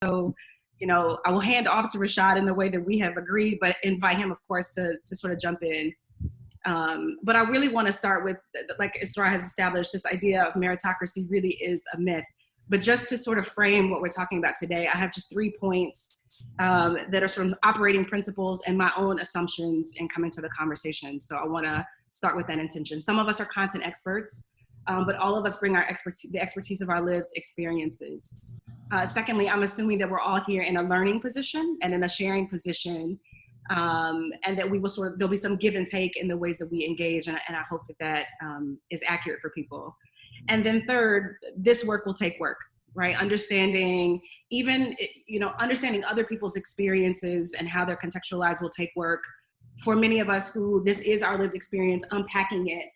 So, you know, I will hand off to Rashad in the way that we have agreed, but invite him, of course, to sort of jump in. But I really want to start with, like Isra has established, this idea of meritocracy really is a myth. But just to sort of frame what we're talking about today, I have just 3 points that are sort of operating principles and my own assumptions in coming to the conversation. So I want to start with that intention. Some of us are content experts, but all of us bring our expertise, the expertise of our lived experiences. Secondly, I'm assuming that we're all here in a learning position and in a sharing position, and that we will there'll be some give and take in the ways that we engage, and I hope that that is accurate for people. And then third, this work will take work, right? Understanding understanding other people's experiences and how they're contextualized will take work. For many of us who this is our lived experience, unpacking it,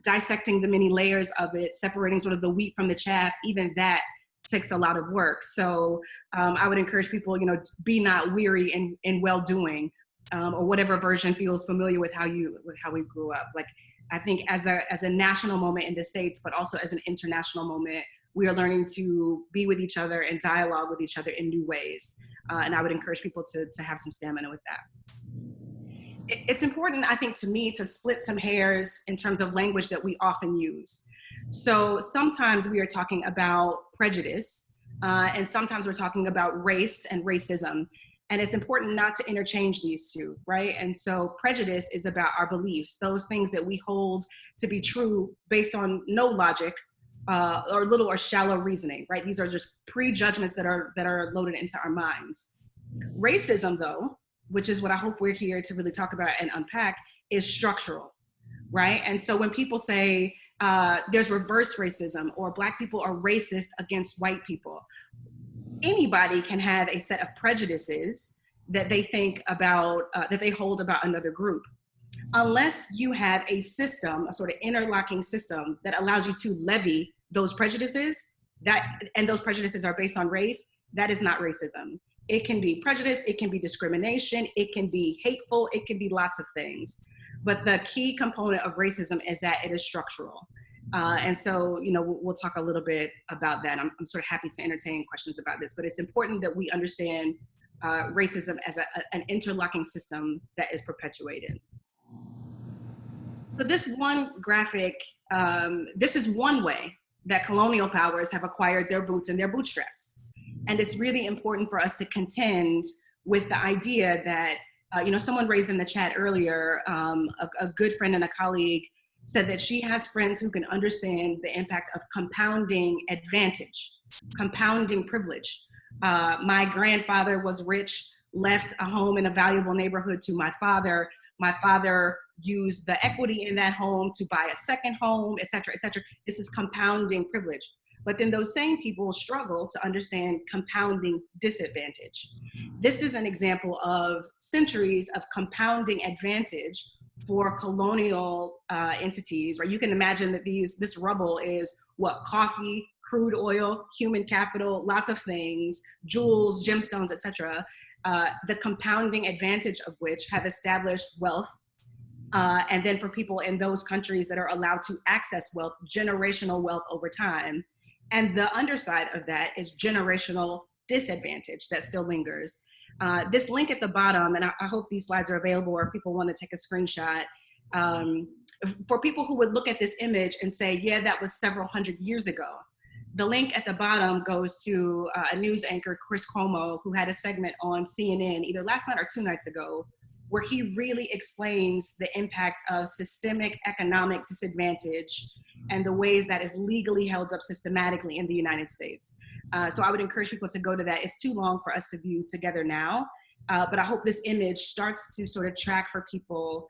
dissecting the many layers of it, separating sort of the wheat from the chaff, even that takes a lot of work. So I would encourage people, you know, be not weary in well-doing, or whatever version feels familiar with how we grew up. Like, I think as a national moment in the States, but also as an international moment, we are learning to be with each other and dialogue with each other in new ways. And I would encourage people to have some stamina with that. It's important, I think, to me, to split some hairs in terms of language that we often use. So sometimes we are talking about prejudice, and sometimes we're talking about race and racism. And it's important not to interchange these two, right? And so prejudice is about our beliefs, those things that we hold to be true based on no logic, or little or shallow reasoning, right? These are just prejudgments that are loaded into our minds. Racism, though, which is what I hope we're here to really talk about and unpack, is structural, right? And so when people say there's reverse racism, or Black people are racist against white people, anybody can have a set of prejudices that they think about, that they hold about another group. Unless you have a system, a sort of interlocking system that allows you to levy those prejudices, and those prejudices are based on race, that is not racism. It can be prejudice, it can be discrimination, it can be hateful, it can be lots of things. But the key component of racism is that it is structural. And so, you know, we'll talk a little bit about that. I'm sort of happy to entertain questions about this, but it's important that we understand racism as an interlocking system that is perpetuated. So this one graphic, this is one way that colonial powers have acquired their boots and their bootstraps. And it's really important for us to contend with the idea that, you know, someone raised in the chat earlier, a good friend and a colleague said that she has friends who can understand the impact of compounding advantage, compounding privilege. My grandfather was rich, left a home in a valuable neighborhood to my father. My father used the equity in that home to buy a second home, et cetera, et cetera. This is compounding privilege. But then those same people struggle to understand compounding disadvantage. This is an example of centuries of compounding advantage for colonial entities, right? You can imagine that this rubble is what? Coffee, crude oil, human capital, lots of things, jewels, gemstones, et cetera. The compounding advantage of which have established wealth. And then for people in those countries that are allowed to access wealth, generational wealth over time. And the underside of that is generational disadvantage that still lingers. This link at the bottom, and I hope these slides are available or if people want to take a screenshot, for people who would look at this image and say, yeah, that was several hundred years ago. The link at the bottom goes to a news anchor, Chris Cuomo, who had a segment on CNN either last night or 2 nights ago, where he really explains the impact of systemic economic disadvantage and the ways that is legally held up systematically in the United States. So I would encourage people to go to that. It's too long for us to view together now, but I hope this image starts to sort of track for people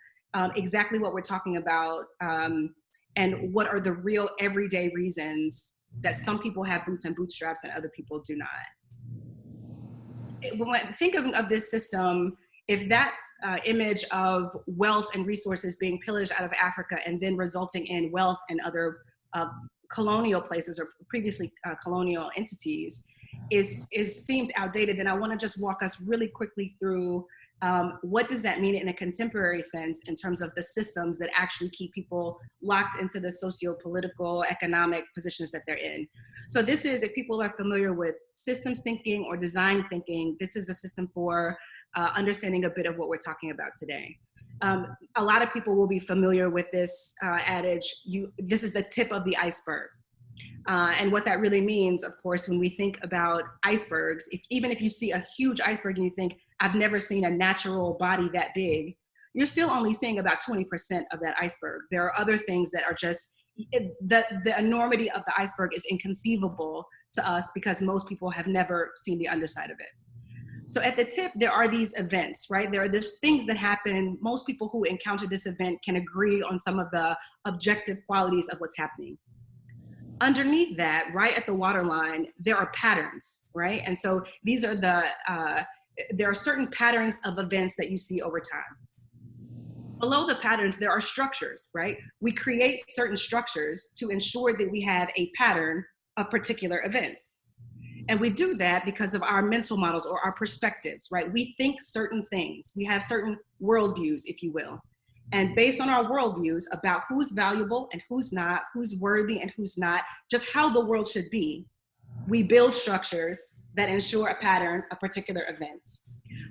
exactly what we're talking about, and what are the real everyday reasons that some people have boots and bootstraps and other people do not. When I think of this system, if that image of wealth and resources being pillaged out of Africa and then resulting in wealth in other colonial places or previously colonial entities seems outdated, then I want to just walk us really quickly through What does that mean in a contemporary sense in terms of the systems that actually keep people locked into the socio-political, economic positions that they're in? So this is, if people are familiar with systems thinking or design thinking, this is a system for understanding a bit of what we're talking about today. A lot of people will be familiar with this adage, this is the tip of the iceberg. And what that really means, of course, when we think about icebergs, even if you see a huge iceberg and you think, I've never seen a natural body that big, you're still only seeing about 20% of that iceberg. There are other things that are just, the enormity of the iceberg is inconceivable to us because most people have never seen the underside of it. So at the tip, there are these events, right? There's things that happen. Most people who encounter this event can agree on some of the objective qualities of what's happening. Underneath that, right at the waterline, there are patterns, right? And so these are there are certain patterns of events that you see over time. Below the patterns, there are structures, right? We create certain structures to ensure that we have a pattern of particular events. And we do that because of our mental models or our perspectives, right? We think certain things. We have certain worldviews, if you will. And based on our worldviews about who's valuable and who's not, who's worthy and who's not, just how the world should be, we build structures that ensure a pattern of particular events.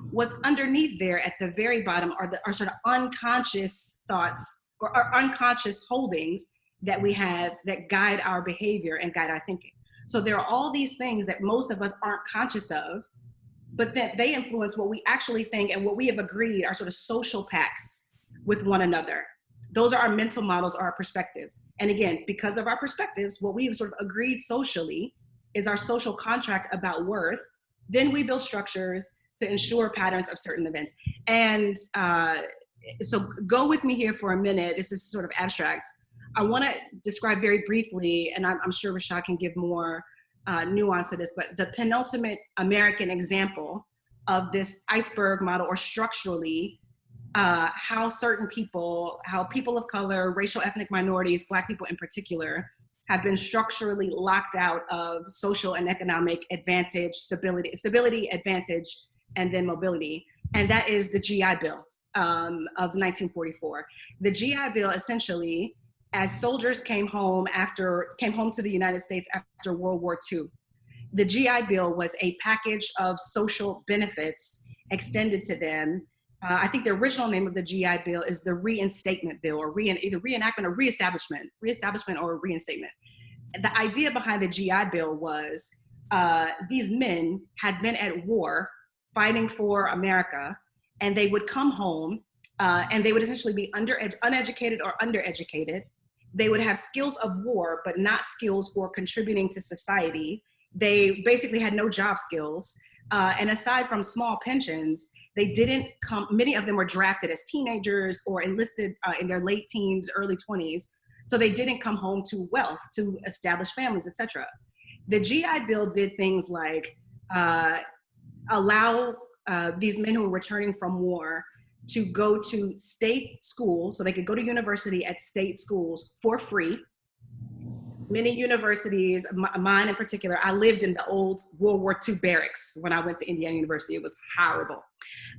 What's underneath there at the very bottom are sort of unconscious thoughts or unconscious holdings that we have that guide our behavior and guide our thinking. So there are all these things that most of us aren't conscious of, but that they influence what we actually think and what we have agreed are sort of social pacts with one another. Those are our mental models or our perspectives. And again, because of our perspectives, what we've sort of agreed socially is our social contract about worth. Then we build structures to ensure patterns of certain events. And so go with me here for a minute. This is sort of abstract. I want to describe very briefly, and I'm sure Rashad can give more nuance to this, but the penultimate American example of this iceberg model, or structurally, how certain people, how people of color, racial ethnic minorities, Black people in particular, have been structurally locked out of social and economic advantage, stability, advantage, and then mobility. And that is the GI Bill of 1944. The GI Bill essentially, as soldiers came home to the United States after World War II, the GI Bill was a package of social benefits extended to them. I think the original name of the GI Bill is the Reinstatement Bill, or either reenactment or reestablishment or reinstatement. The idea behind the GI Bill was these men had been at war fighting for America, and they would come home and they would essentially be uneducated or undereducated. They would have skills of war, but not skills for contributing to society. They basically had no job skills. And aside from small pensions, they didn't come, many of them were drafted as teenagers or enlisted in their late teens, early 20s. So they didn't come home to wealth, to establish families, etc. The GI Bill did things like allow these men who were returning from war to go to state schools, so they could go to university at state schools for free. Many universities, mine in particular, I lived in the old World War II barracks when I went to Indiana University. It was horrible.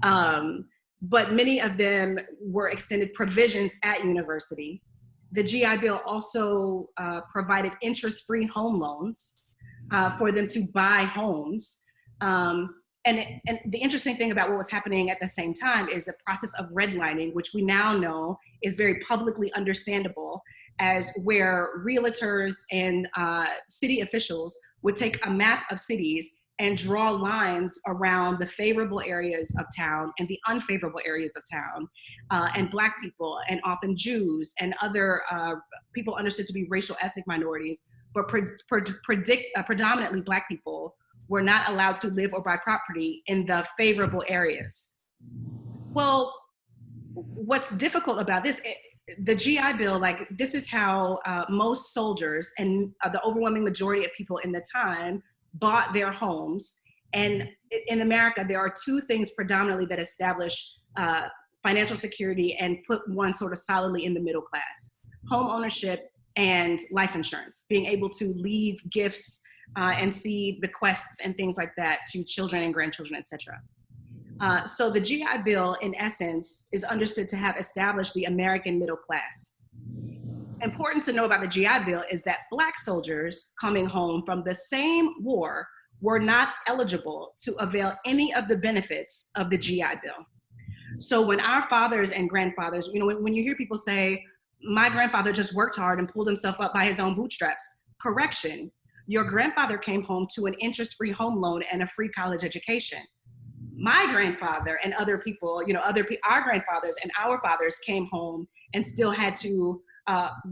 But many of them were extended provisions at university. The GI Bill also provided interest-free home loans for them to buy homes. And the interesting thing about what was happening at the same time is the process of redlining, which we now know is very publicly understandable, as where realtors and city officials would take a map of cities and draw lines around the favorable areas of town and the unfavorable areas of town, and Black people and often Jews and other people understood to be racial ethnic minorities, but predominantly Black people were not allowed to live or buy property in the favorable areas. Well, what's difficult about this, the GI Bill, like this is how most soldiers and the overwhelming majority of people in the time bought their homes. And in America, there are two things predominantly that establish financial security and put one sort of solidly in the middle class: home ownership and life insurance, being able to leave gifts and see bequests and things like that to children and grandchildren, etc. So the GI Bill, in essence, is understood to have established the American middle class. Important to know about the GI Bill is that Black soldiers coming home from the same war were not eligible to avail any of the benefits of the GI Bill. So when our fathers and grandfathers, when you hear people say, my grandfather just worked hard and pulled himself up by his own bootstraps, correction, your grandfather came home to an interest-free home loan and a free college education. My grandfather and other people, our grandfathers and our fathers came home and still had to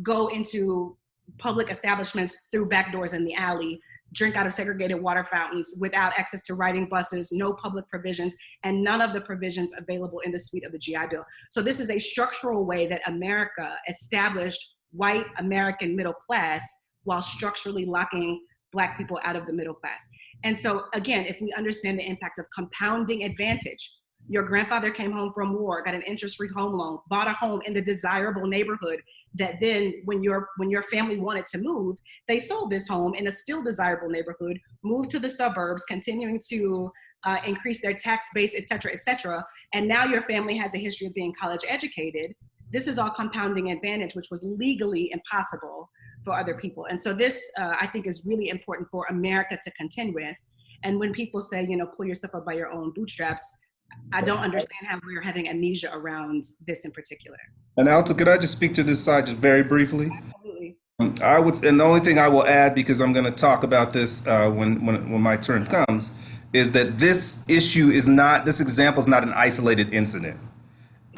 go into public establishments through back doors in the alley, drink out of segregated water fountains without access to riding buses, no public provisions, and none of the provisions available in the suite of the GI Bill. So this is a structural way that America established white American middle class while structurally locking Black people out of the middle class. And so again, if we understand the impact of compounding advantage, your grandfather came home from war, got an interest-free home loan, bought a home in the desirable neighborhood that then when your family wanted to move, they sold this home in a still desirable neighborhood, moved to the suburbs, continuing to increase their tax base, et cetera, and now your family has a history of being college educated. This is all compounding advantage, which was legally impossible for other people. And so this, I think, is really important for America to contend with. And when people say, pull yourself up by your own bootstraps, I don't understand how we're having amnesia around this in particular. And Alta, could I just speak to this side just very briefly? Absolutely. I would, and the only thing I will add, because I'm going to talk about this when my turn comes, is that this issue is not, this example is not an isolated incident.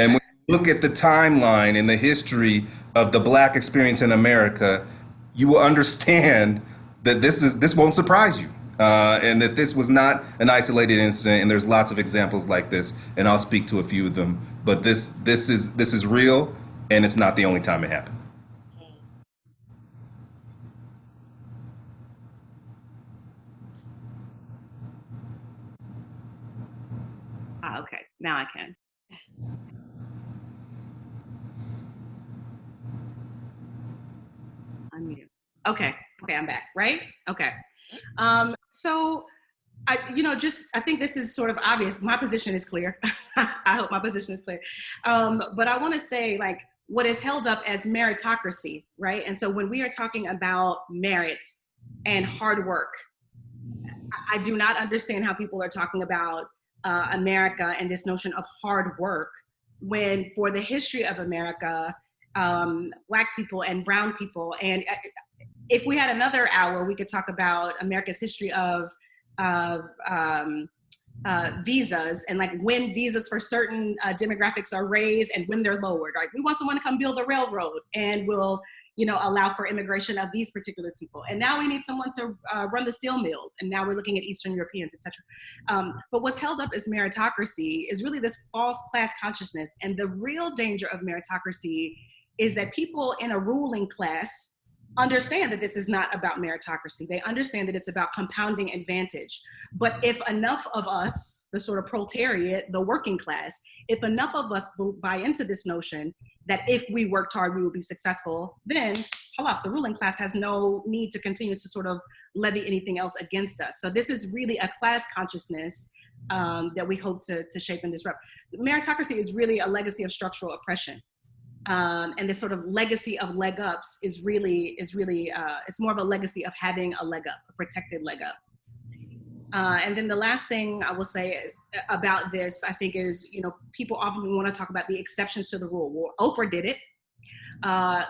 And when you look at the timeline and the history of the Black experience in America, you will understand that this won't surprise you. And that this was not an isolated incident, and there's lots of examples like this, and I'll speak to a few of them. But this is real, and it's not the only time it happened. Okay, now I can. Unmute. Okay, I'm back, right? Okay. So I think this is sort of obvious. My position is clear. I hope my position is clear. But I want to say, like, what is held up as meritocracy, right? And so when we are talking about merit and hard work, I do not understand how people are talking about America and this notion of hard work when, for the history of America, Black people and brown people, and if we had another hour, we could talk about America's history of visas and like when visas for certain demographics are raised and when they're lowered. Right? We want someone to come build a railroad, and we'll allow for immigration of these particular people. And now we need someone to run the steel mills, and now we're looking at Eastern Europeans, et cetera. But what's held up as meritocracy is really this false class consciousness, and the real danger of meritocracy is that people in a ruling class understand that this is not about meritocracy. They understand that it's about compounding advantage. But if enough of us, the sort of proletariat, the working class, if enough of us buy into this notion that if we worked hard, we will be successful, then halas, the ruling class has no need to continue to sort of levy anything else against us. So this is really a class consciousness that we hope to shape and disrupt. Meritocracy is really a legacy of structural oppression. And this sort of legacy of leg ups is really it's more of a legacy of having a leg up, a protected leg up. And then the last thing I will say about this, I think, is people often want to talk about the exceptions to the rule. Well, Oprah did it,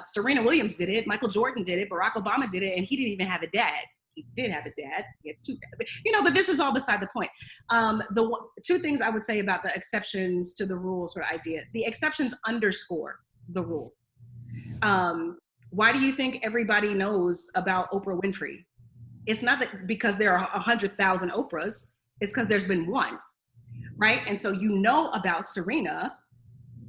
Serena Williams did it, Michael Jordan did it, Barack Obama did it, and he didn't even have a dad. He did have a dad. He had two dads. But this is all beside the point. The two things I would say about the exceptions to the rule sort of idea: the exceptions underscore the rule. Why do you think everybody knows about Oprah Winfrey? It's not that because there are 100,000 Oprahs, it's because there's been one, right? And so about Serena,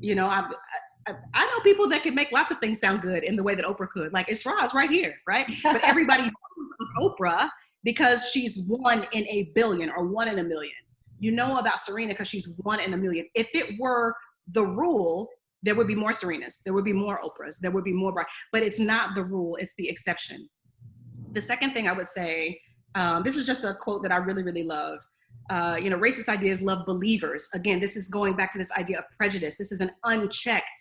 I know people that can make lots of things sound good in the way that Oprah could, like Isra's right here, right? But everybody knows of Oprah because she's one in a billion or one in a million. You know about Serena because she's one in a million. If it were the rule, there would be more Serenas, there would be more Oprahs, there would be more, but it's not the rule, it's the exception. The second thing I would say, this is just a quote that I really, really love. Racist ideas love believers. Again, this is going back to this idea of prejudice. This is an unchecked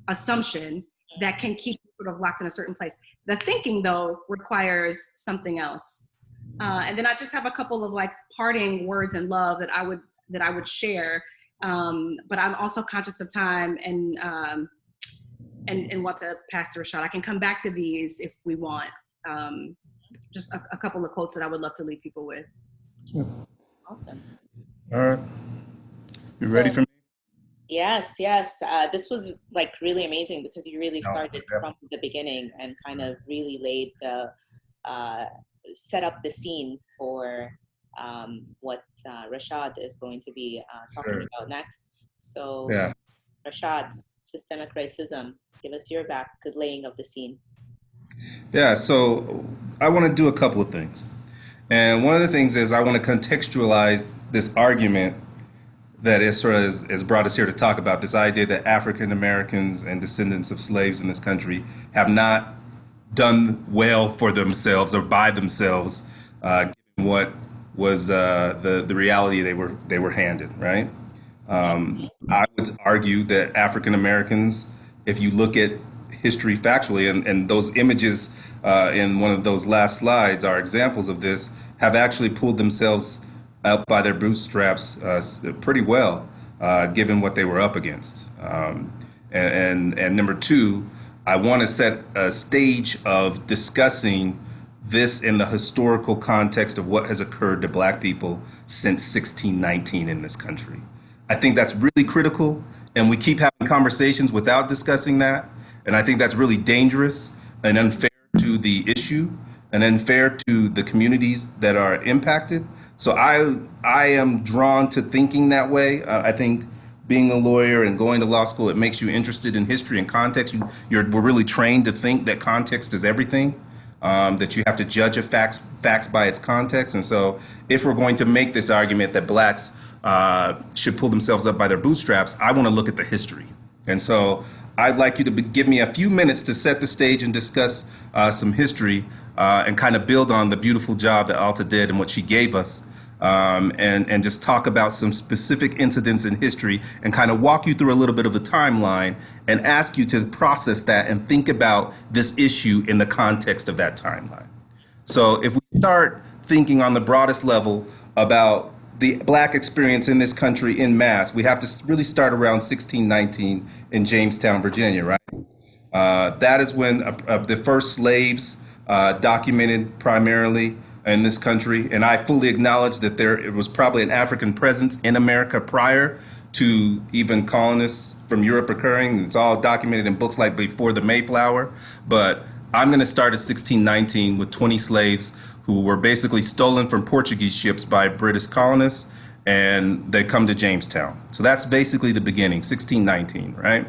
assumption that can keep you sort of locked in a certain place. The thinking, though, requires something else. And then I just have a couple of like parting words and love that I would share. But I'm also conscious of time and want to pass to Rashad. I can come back to these if we want. Just a couple of quotes that I would love to leave people with. Sure. Awesome. All right. You ready for me? Yes. This was like really amazing because you really started from the beginning and kind of really laid the, set up the scene for what Rashad is going to be talking about next. So, Rashad, systemic racism, give us your good laying of the scene. Yeah, so I want to do a couple of things. And one of the things is I want to contextualize this argument that is sort of has brought us here to talk about this idea that African Americans and descendants of slaves in this country have not done well for themselves or by themselves, given what was the reality they were handed, right? I would argue that African Americans, if you look at history factually, and those images in one of those last slides are examples of this, have actually pulled themselves up by their bootstraps pretty well, given what they were up against. And number two, I want to set a stage of discussing this in the historical context of what has occurred to Black people since 1619 in this country. I think that's really critical, and we keep having conversations without discussing that. And I think that's really dangerous and unfair to the issue and unfair to the communities that are impacted. So I am drawn to thinking that way. I think being a lawyer and going to law school, it makes you interested in history and context. We're really trained to think that context is everything, that you have to judge a facts by its context. And so if we're going to make this argument that Blacks should pull themselves up by their bootstraps, I want to look at the history. And so I'd like you to give me a few minutes to set the stage and discuss some history and kind of build on the beautiful job that Alta did and what she gave us, and just talk about some specific incidents in history and kind of walk you through a little bit of a timeline and ask you to process that and think about this issue in the context of that timeline. So if we start thinking on the broadest level about the Black experience in this country en masse, we have to really start around 1619 in Jamestown, Virginia, right? That is when the first slaves documented primarily in this country. And I fully acknowledge that it was probably an African presence in America prior to even colonists from Europe occurring. It's all documented in books like Before the Mayflower. But I'm going to start at 1619 with 20 slaves who were basically stolen from Portuguese ships by British colonists, and they come to Jamestown. So that's basically the beginning, 1619, right?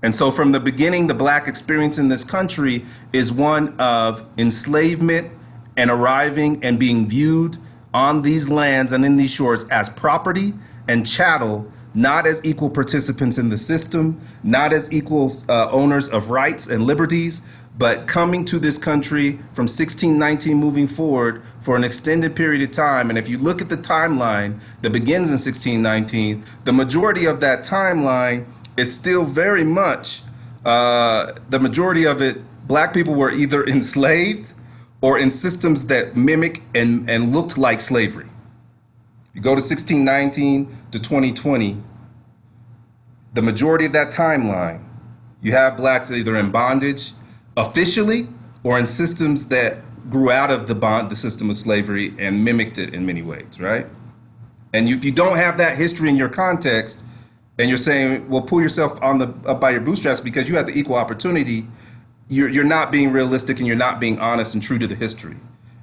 And so from the beginning, the Black experience in this country is one of enslavement and arriving and being viewed on these lands and in these shores as property and chattel, not as equal participants in the system, not as equal owners of rights and liberties, but coming to this country from 1619 moving forward for an extended period of time. And if you look at the timeline that begins in 1619, the majority of that timeline is still very much, the majority of it, Black people were either enslaved or in systems that mimic and looked like slavery. You go to 1619 to 2020, the majority of that timeline, you have Blacks either in bondage officially or in systems that grew out of the system of slavery and mimicked it in many ways, right? And if you don't have that history in your context, and you're saying, well, pull yourself up by your bootstraps because you had the equal opportunity, you're not being realistic and you're not being honest and true to the history.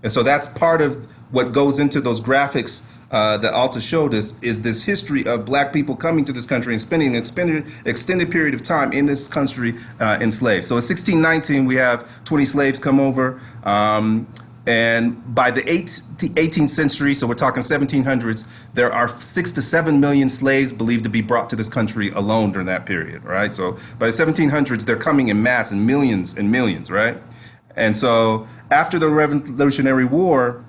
And so that's part of what goes into those graphics that Alta showed us, is this history of Black people coming to this country and spending an extended period of time in this country enslaved. So in 1619, we have 20 slaves come over. And by the 18th century, so we're talking 1700s, there are 6 to 7 million slaves believed to be brought to this country alone during that period, right? So by the 1700s, they're coming in mass in millions and millions, right? And so after the Revolutionary War,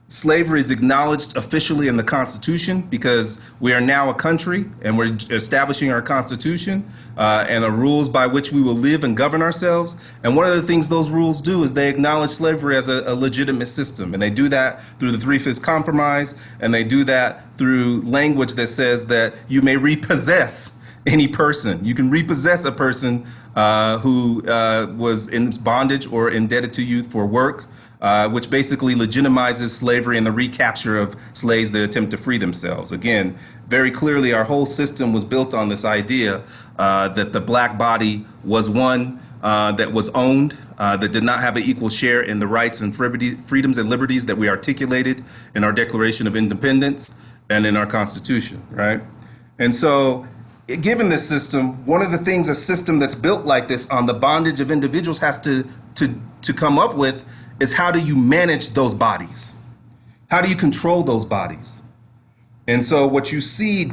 Slavery is acknowledged officially in the Constitution because we are now a country and we're establishing our Constitution and the rules by which we will live and govern ourselves. And one of the things those rules do is they acknowledge slavery as a legitimate system. And they do that through the Three-Fifths Compromise, and they do that through language that says that you may repossess any person. You can repossess a person who was in bondage or indebted to you for work, which basically legitimizes slavery and the recapture of slaves that attempt to free themselves. Again, very clearly, our whole system was built on this idea that the black body was one that was owned, that did not have an equal share in the rights and freedoms and liberties that we articulated in our Declaration of Independence and in our Constitution, right? And so, given this system, one of the things a system that's built like this on the bondage of individuals has to come up with is how do you manage those bodies? How do you control those bodies? And so what you see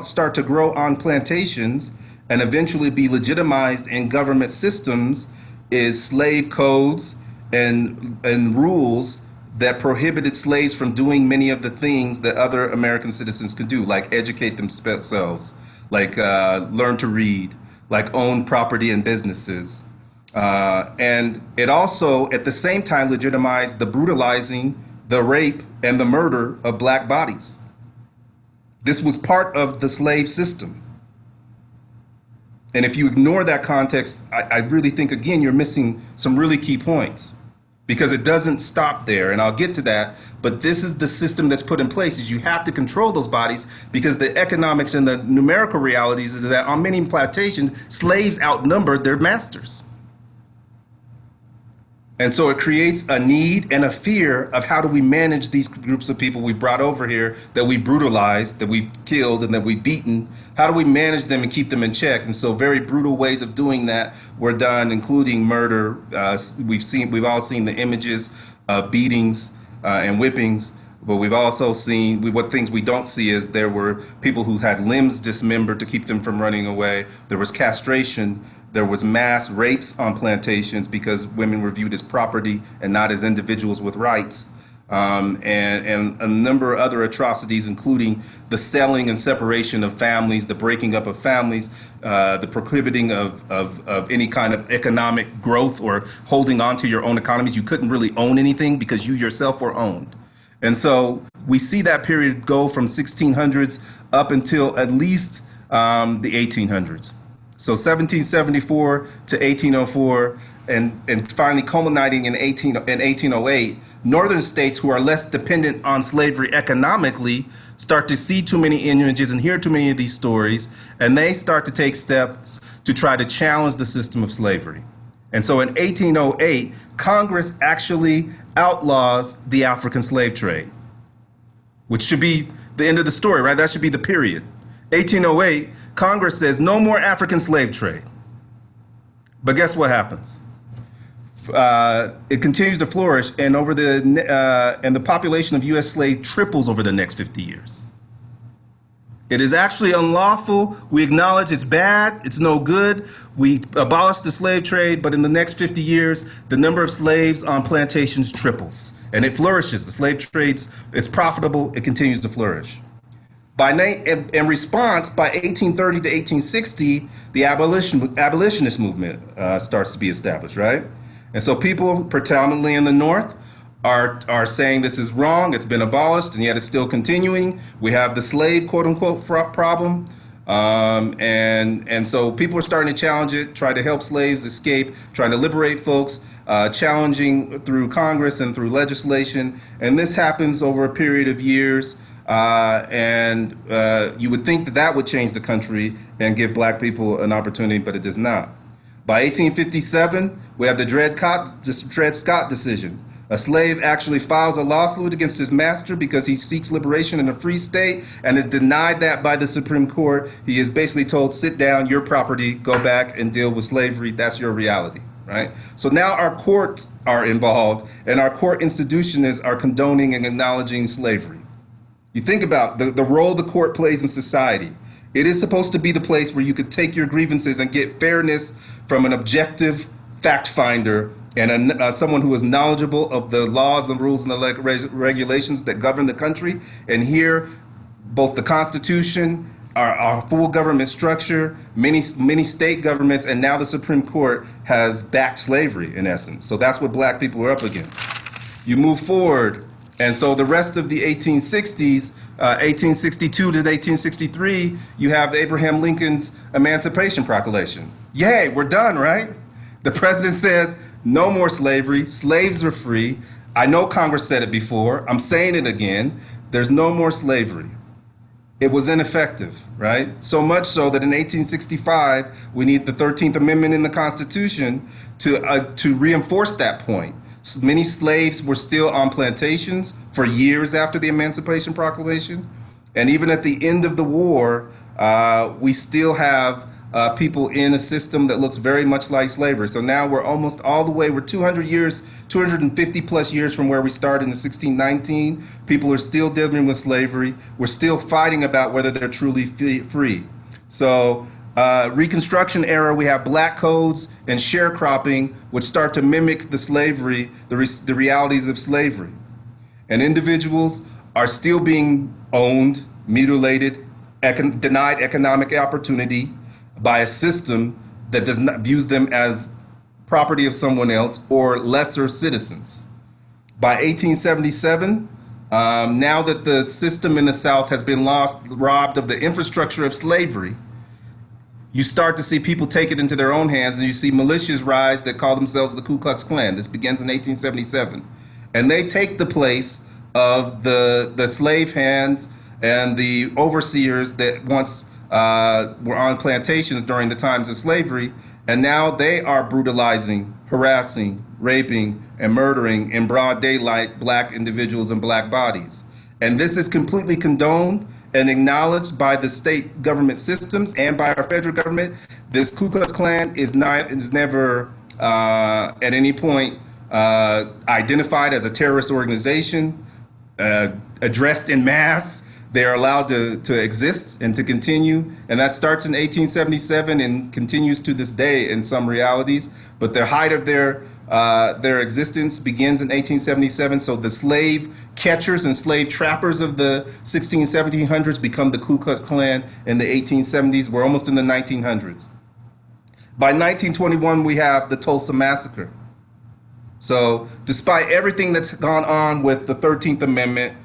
start to grow on plantations and eventually be legitimized in government systems is slave codes and rules that prohibited slaves from doing many of the things that other American citizens could do, like educate themselves, like learn to read, like own property and businesses. And it also, at the same time, legitimized the brutalizing, the rape, and the murder of black bodies. This was part of the slave system. And if you ignore that context, I really think, again, you're missing some really key points. Because it doesn't stop there, and I'll get to that, but this is the system that's put in place, is you have to control those bodies because the economics and the numerical realities is that on many plantations, slaves outnumbered their masters. And so it creates a need and a fear of how do we manage these groups of people we brought over here that we brutalized, that we've killed, and that we've beaten. How do we manage them and keep them in check? And so very brutal ways of doing that were done, including murder. We've all seen the images of beatings and whippings, but we've also seen, what things we don't see is there were people who had limbs dismembered to keep them from running away. There was castration. There was mass rapes on plantations because women were viewed as property and not as individuals with rights. And a number of other atrocities, including the selling and separation of families, the breaking up of families, the prohibiting of any kind of economic growth or holding on to your own economies. You couldn't really own anything because you yourself were owned. And so we see that period go from 1600s up until at least the 1800s. So 1774 to 1804, and finally culminating in 1808, northern states who are less dependent on slavery economically start to see too many images and hear too many of these stories, and they start to take steps to try to challenge the system of slavery. And so in 1808, Congress actually outlaws the African slave trade, which should be the end of the story, right? That should be the period. 1808, Congress says no more African slave trade. But guess what happens? It continues to flourish, and and the population of U.S. slaves triples over the next 50 years. It is actually unlawful. We acknowledge it's bad. It's no good. We abolished the slave trade, but in the next 50 years, the number of slaves on plantations triples, and it flourishes. The slave trades, it's profitable. It continues to flourish. In response, by 1830 to 1860, the abolitionist movement starts to be established, right? And so people, predominantly in the North, are saying this is wrong, it's been abolished, and yet it's still continuing. We have the slave, quote unquote, problem. And so people are starting to challenge it, try to help slaves escape, trying to liberate folks, challenging through Congress and through legislation. And this happens over a period of years. You would think that that would change the country and give black people an opportunity, but it does not. By 1857, we have the Dred Scott decision. A slave actually files a lawsuit against his master because he seeks liberation in a free state and is denied that by the Supreme Court. He is basically told, sit down, your property, go back and deal with slavery. That's your reality, right? So now our courts are involved, and our court institutions are condoning and acknowledging slavery. You think about the role the court plays in society. It is supposed to be the place where you could take your grievances and get fairness from an objective fact finder and someone who is knowledgeable of the laws, the rules, and the regulations that govern the country. And here, both the Constitution, our full government structure, many state governments, and now the Supreme Court has backed slavery, in essence. So that's what black people were up against. You move forward, and so the rest of the 1860s, 1862 to 1863, you have Abraham Lincoln's Emancipation Proclamation. Yay, we're done, right? The president says, no more slavery, slaves are free. I know Congress said it before, I'm saying it again, there's no more slavery. It was ineffective, right? So much so that in 1865, we need the 13th Amendment in the Constitution to reinforce that point. Many slaves were still on plantations for years after the Emancipation Proclamation. And even at the end of the war, we still have people in a system that looks very much like slavery. So now we're almost all the way, we're 250 plus years from where we started in 1619. People are still dealing with slavery. We're still fighting about whether they're truly free. So Reconstruction era, we have black codes and sharecropping, which start to mimic the slavery, the realities of slavery. And individuals are still being owned, mutilated, denied economic opportunity by a system that does not views them as property of someone else or lesser citizens. By 1877, now that the system in the South has been robbed of the infrastructure of slavery, you start to see people take it into their own hands, and you see militias rise that call themselves the Ku Klux Klan. This begins in 1877. And they take the place of the slave hands and the overseers that once were on plantations during the times of slavery, and now they are brutalizing, harassing, raping, and murdering in broad daylight black individuals and black bodies. And this is completely condoned and acknowledged by the state government systems and by our federal government. This Ku Klux Klan is never at any point identified as a terrorist organization, addressed in mass. They are allowed to exist and to continue, and that starts in 1877 and continues to this day in some realities. But the height of their existence begins in 1877. So the slave catchers and slave trappers of the 1700s become the Ku Klux Klan in the 1870s. We're almost in the 1900s. By 1921, we have the Tulsa Massacre. So despite everything that's gone on with the 13th Amendment,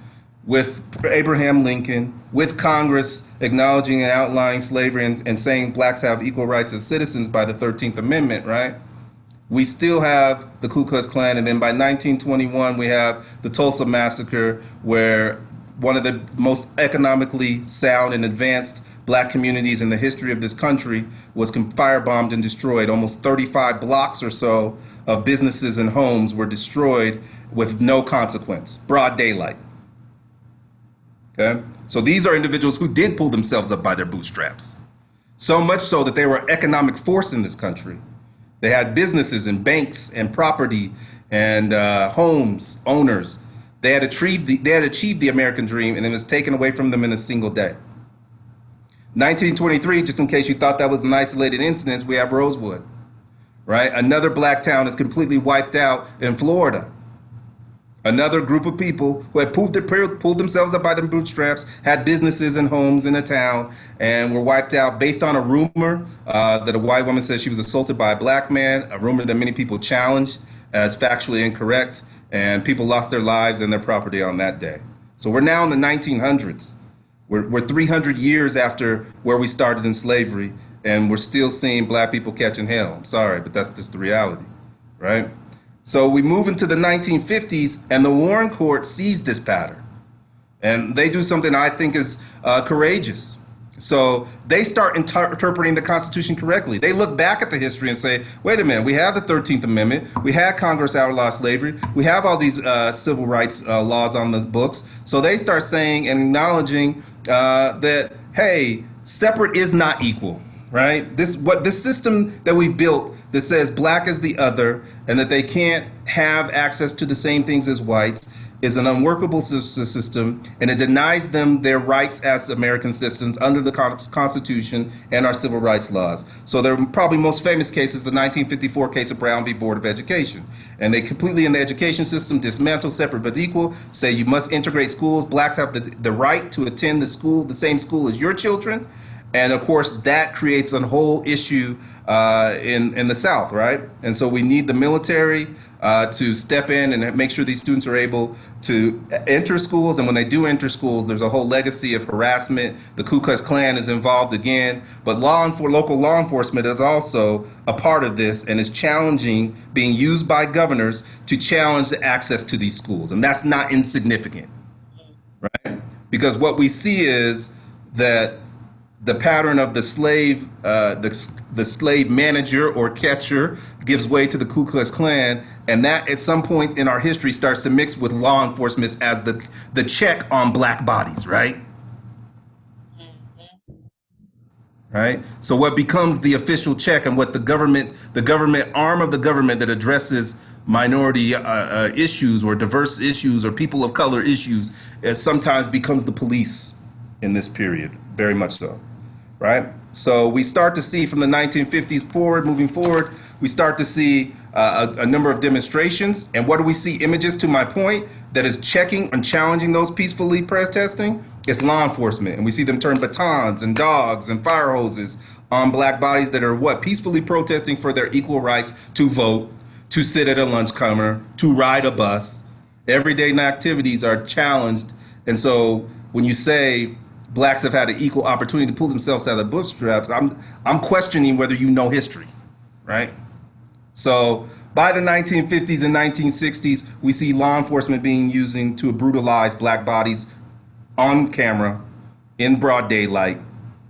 with Abraham Lincoln, with Congress acknowledging and outlining slavery and saying blacks have equal rights as citizens by the 13th Amendment, right? We still have the Ku Klux Klan, and then by 1921 we have the Tulsa Massacre, where one of the most economically sound and advanced black communities in the history of this country was firebombed and destroyed. Almost 35 blocks or so of businesses and homes were destroyed with no consequence, broad daylight. Okay? So these are individuals who did pull themselves up by their bootstraps. So much so that they were an economic force in this country. They had businesses and banks and property and homes, owners. They had achieved the American dream, and it was taken away from them in a single day. 1923, just in case you thought that was an isolated incident, we have Rosewood, right? Another black town is completely wiped out in Florida. Another group of people who had pulled themselves up by their bootstraps, had businesses and homes in a town, and were wiped out based on a rumor that a white woman said she was assaulted by a black man, a rumor that many people challenged as factually incorrect, and people lost their lives and their property on that day. So we're now in the 1900s. We're 300 years after where we started in slavery, and we're still seeing black people catching hell. I'm sorry, but that's just the reality, right? So we move into the 1950s, and the Warren Court sees this pattern. And they do something I think is courageous. So they start interpreting the Constitution correctly. They look back at the history and say, wait a minute, we have the 13th Amendment, we had Congress outlaw slavery, we have all these civil rights laws on the books. So they start saying and acknowledging that, hey, separate is not equal, right? This system that we've built that says black is the other and that they can't have access to the same things as whites is an unworkable system, and it denies them their rights as American citizens under the Constitution and our civil rights laws. So their probably most famous case is the 1954 case of Brown v. Board of Education. And they completely, in the education system, dismantle separate but equal, say you must integrate schools. Blacks have the right to attend the same school as your children. And of course, that creates a whole issue in the South, right? And so we need the military to step in and make sure these students are able to enter schools. And when they do enter schools, there's a whole legacy of harassment. The Ku Klux Klan is involved again, but local law enforcement is also a part of this and is challenging, being used by governors to challenge the access to these schools. And that's not insignificant, right? Because what we see is that the pattern of the slave manager or catcher gives way to the Ku Klux Klan, and that at some point in our history starts to mix with law enforcement as the check on black bodies, right? Right. So what becomes the official check and what the government arm of the government that addresses minority issues or diverse issues or people of color issues sometimes becomes the police in this period, very much so. Right? So we start to see from the 1950s moving forward, we start to see a number of demonstrations. And what do we see? Images, to my point, that is checking and challenging those peacefully protesting. It's law enforcement. And we see them turn batons and dogs and fire hoses on black bodies that are peacefully protesting for their equal rights to vote, to sit at a lunch counter, to ride a bus. Everyday activities are challenged. And so when you say blacks have had an equal opportunity to pull themselves out of the bootstraps, I'm questioning whether you know history, right? So by the 1950s and 1960s, we see law enforcement being used to brutalize black bodies on camera in broad daylight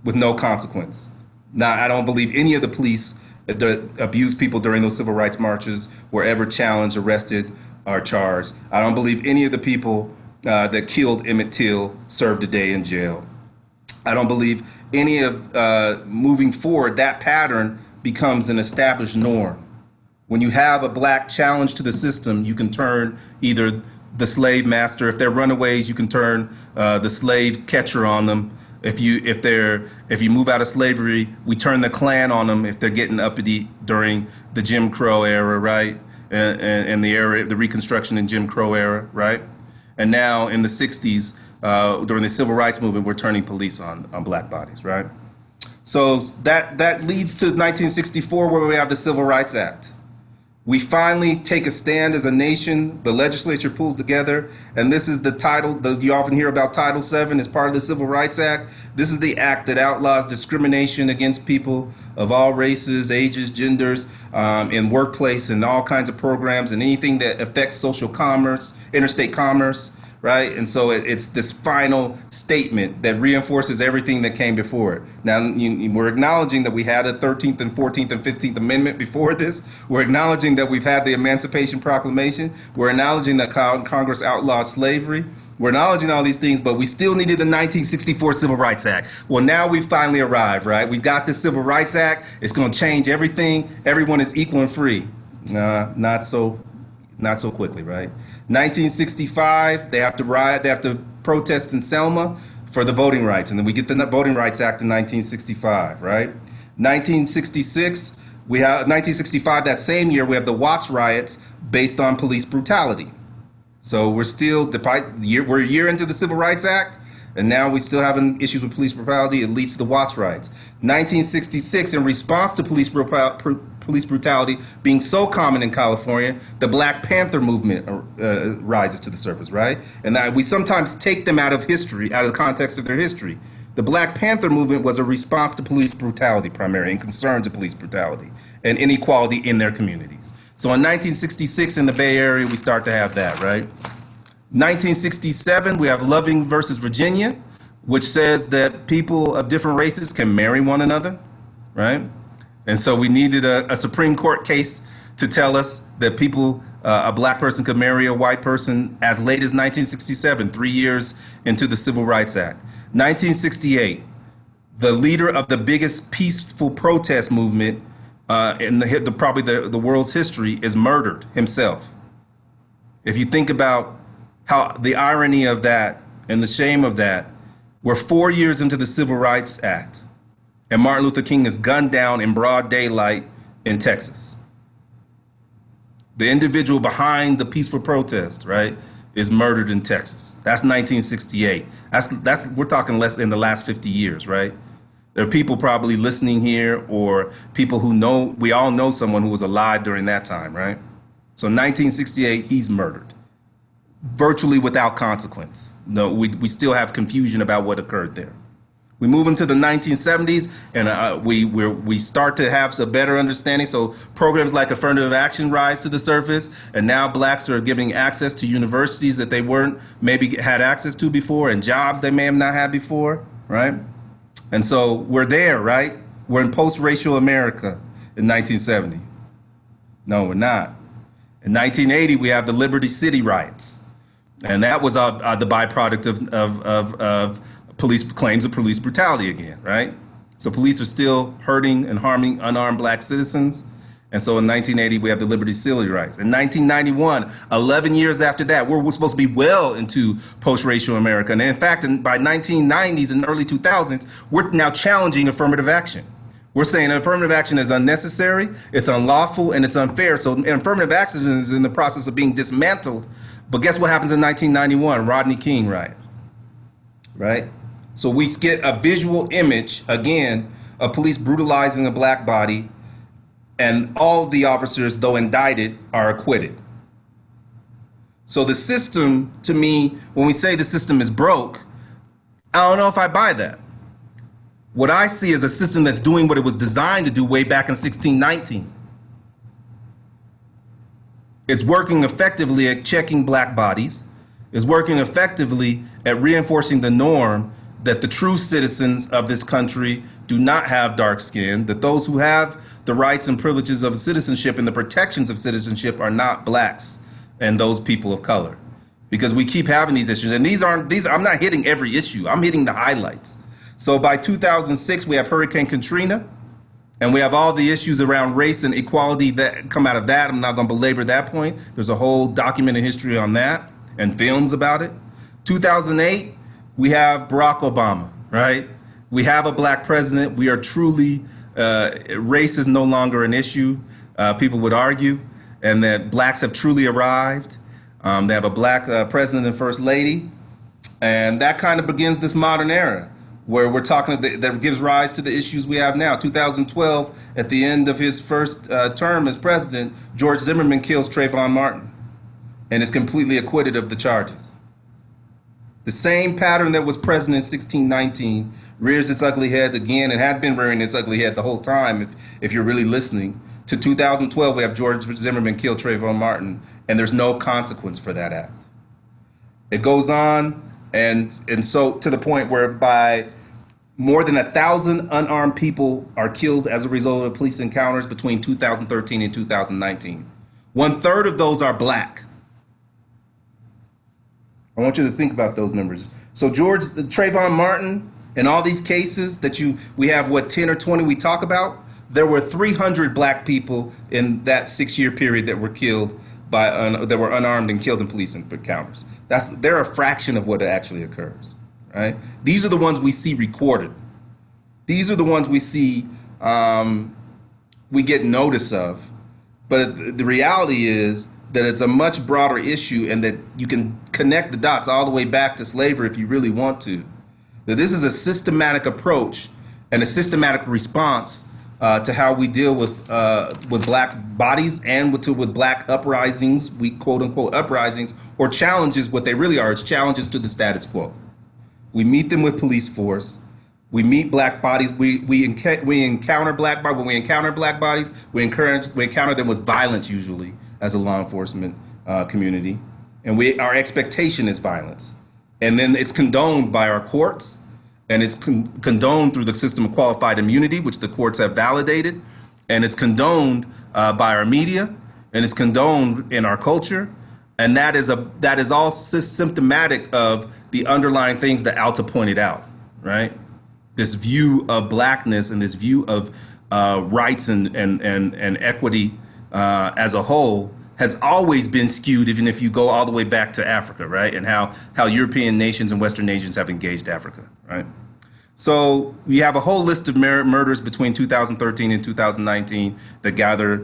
with no consequence. Now, I don't believe any of the police that abused people during those civil rights marches were ever challenged, arrested, or charged. I don't believe any of the people that killed Emmett Till served a day in jail. I don't believe any of moving forward, that pattern becomes an established norm. When you have a black challenge to the system, you can turn either the slave master, if they're runaways, you can turn the slave catcher on them. If you move out of slavery, we turn the Klan on them if they're getting uppity during the Jim Crow era, right? And the Reconstruction and Jim Crow era, right? And now in the 60s, during the civil rights movement, we're turning police on black bodies, right? So that leads to 1964, where we have the Civil Rights Act. We finally take a stand as a nation. The legislature pulls together, and this is the title that you often hear about. Title VII as part of the Civil Rights Act. This is the act that outlaws discrimination against people of all races, ages, genders, in workplace and all kinds of programs and anything that affects social commerce, interstate commerce. Right? And so it's this final statement that reinforces everything that came before it. Now, we're acknowledging that we had a 13th and 14th and 15th Amendment before this. We're acknowledging that we've had the Emancipation Proclamation. We're acknowledging that Congress outlawed slavery. We're acknowledging all these things, but we still needed the 1964 Civil Rights Act. Well, now we've finally arrived, right? We've got the Civil Rights Act. It's going to change everything. Everyone is equal and free. Not so quickly, right? 1965, they have to riot, they have to protest in Selma for the voting rights, and then we get the Voting Rights Act in 1965, right? 1965, that same year, we have the Watts riots based on police brutality. So we're still, we're a year into the Civil Rights Act, and now we still having issues with police brutality. It leads to the Watts riots. 1966, in response to police brutality being so common in California, the Black Panther movement rises to the surface, right? And we sometimes take them out of history, out of the context of their history. The Black Panther movement was a response to police brutality primarily, and concerns of police brutality and inequality in their communities. So in 1966 in the Bay Area, we start to have that, right? 1967, we have Loving versus Virginia, which says that people of different races can marry one another, right? And so we needed a Supreme Court case to tell us that a black person could marry a white person as late as 1967, 3 years into the Civil Rights Act. 1968, the leader of the biggest peaceful protest movement in probably the world's history is murdered himself. If you think about how the irony of that and the shame of that. We're 4 years into the Civil Rights Act, and Martin Luther King is gunned down in broad daylight in Texas. The individual behind the peaceful protest, right, is murdered in Texas. That's 1968. That's we're talking less in the last 50 years, right? There are people probably listening here, or people who know, we all know someone who was alive during that time, right? So 1968, he's murdered, virtually without consequence. No, we still have confusion about what occurred there. We move into the 1970s, and we start to have a better understanding. So programs like affirmative action rise to the surface, and now blacks are giving access to universities that they weren't maybe had access to before, and jobs they may have not had before, right? And so we're there, right? We're in post-racial America in 1970. No, we're not. In 1980, we have the Liberty City riots, and that was the byproduct of police claims of police brutality again, right? So police are still hurting and harming unarmed black citizens. And so in 1980, we have the Liberty City riots. In 1991, 11 years after that, we're supposed to be well into post-racial America. And in fact, by 1990s and early 2000s, we're now challenging affirmative action. We're saying affirmative action is unnecessary, it's unlawful, and it's unfair. So affirmative action is in the process of being dismantled. But guess what happens in 1991? Rodney King riot, right? So we get a visual image, again, of police brutalizing a black body, and all the officers, though indicted, are acquitted. So the system, to me, when we say the system is broke, I don't know if I buy that. What I see is a system that's doing what it was designed to do way back in 1619. It's working effectively at checking black bodies. It's working effectively at reinforcing the norm that the true citizens of this country do not have dark skin, that those who have the rights and privileges of citizenship and the protections of citizenship are not blacks and those people of color. Because we keep having these issues, and I'm not hitting every issue, I'm hitting the highlights. So by 2006, we have Hurricane Katrina, and we have all the issues around race and equality that come out of that. I'm not going to belabor that point. There's a whole documented history on that and films about it. 2008, we have Barack Obama, right? We have a black president. We are truly, race is no longer an issue, people would argue, and that blacks have truly arrived. They have a black president and first lady, and that kind of begins this modern era where we're talking that gives rise to the issues we have now. 2012, at the end of his first term as president, George Zimmerman kills Trayvon Martin and is completely acquitted of the charges. The same pattern that was present in 1619 rears its ugly head again, and had been rearing its ugly head the whole time, if you're really listening. To 2012, we have George Zimmerman kill Trayvon Martin, and there's no consequence for that act. It goes on, and so to the point whereby more than 1,000 unarmed people are killed as a result of police encounters between 2013 and 2019. 1/3 of those are black. I want you to think about those numbers. So Trayvon Martin, in all these cases that we have, 10 or 20 we talk about, there were 300 black people in that 6-year period that were killed that were unarmed and killed in police encounters. They're a fraction of what actually occurs, right? These are the ones we see recorded. These are the ones we see, we get notice of. But the reality is that it's a much broader issue, and that you can connect the dots all the way back to slavery if you really want to. That this is a systematic approach and a systematic response to how we deal with black bodies and with black uprisings, we quote unquote uprisings, or challenges. What they really are, it's challenges to the status quo. We meet them with police force. We meet black bodies. We encounter black bodies. When we encounter black bodies, we encounter them with violence, usually, as a law enforcement community. And our expectation is violence. And then it's condoned by our courts, and it's condoned through the system of qualified immunity, which the courts have validated, and it's condoned by our media, and it's condoned in our culture. And that is all symptomatic of the underlying things that Alta pointed out, right? This view of blackness and this view of rights and equity as a whole has always been skewed, even if you go all the way back to Africa, right? And how European nations and Western nations have engaged Africa, right? So we have a whole list of murders between 2013 and 2019 that gather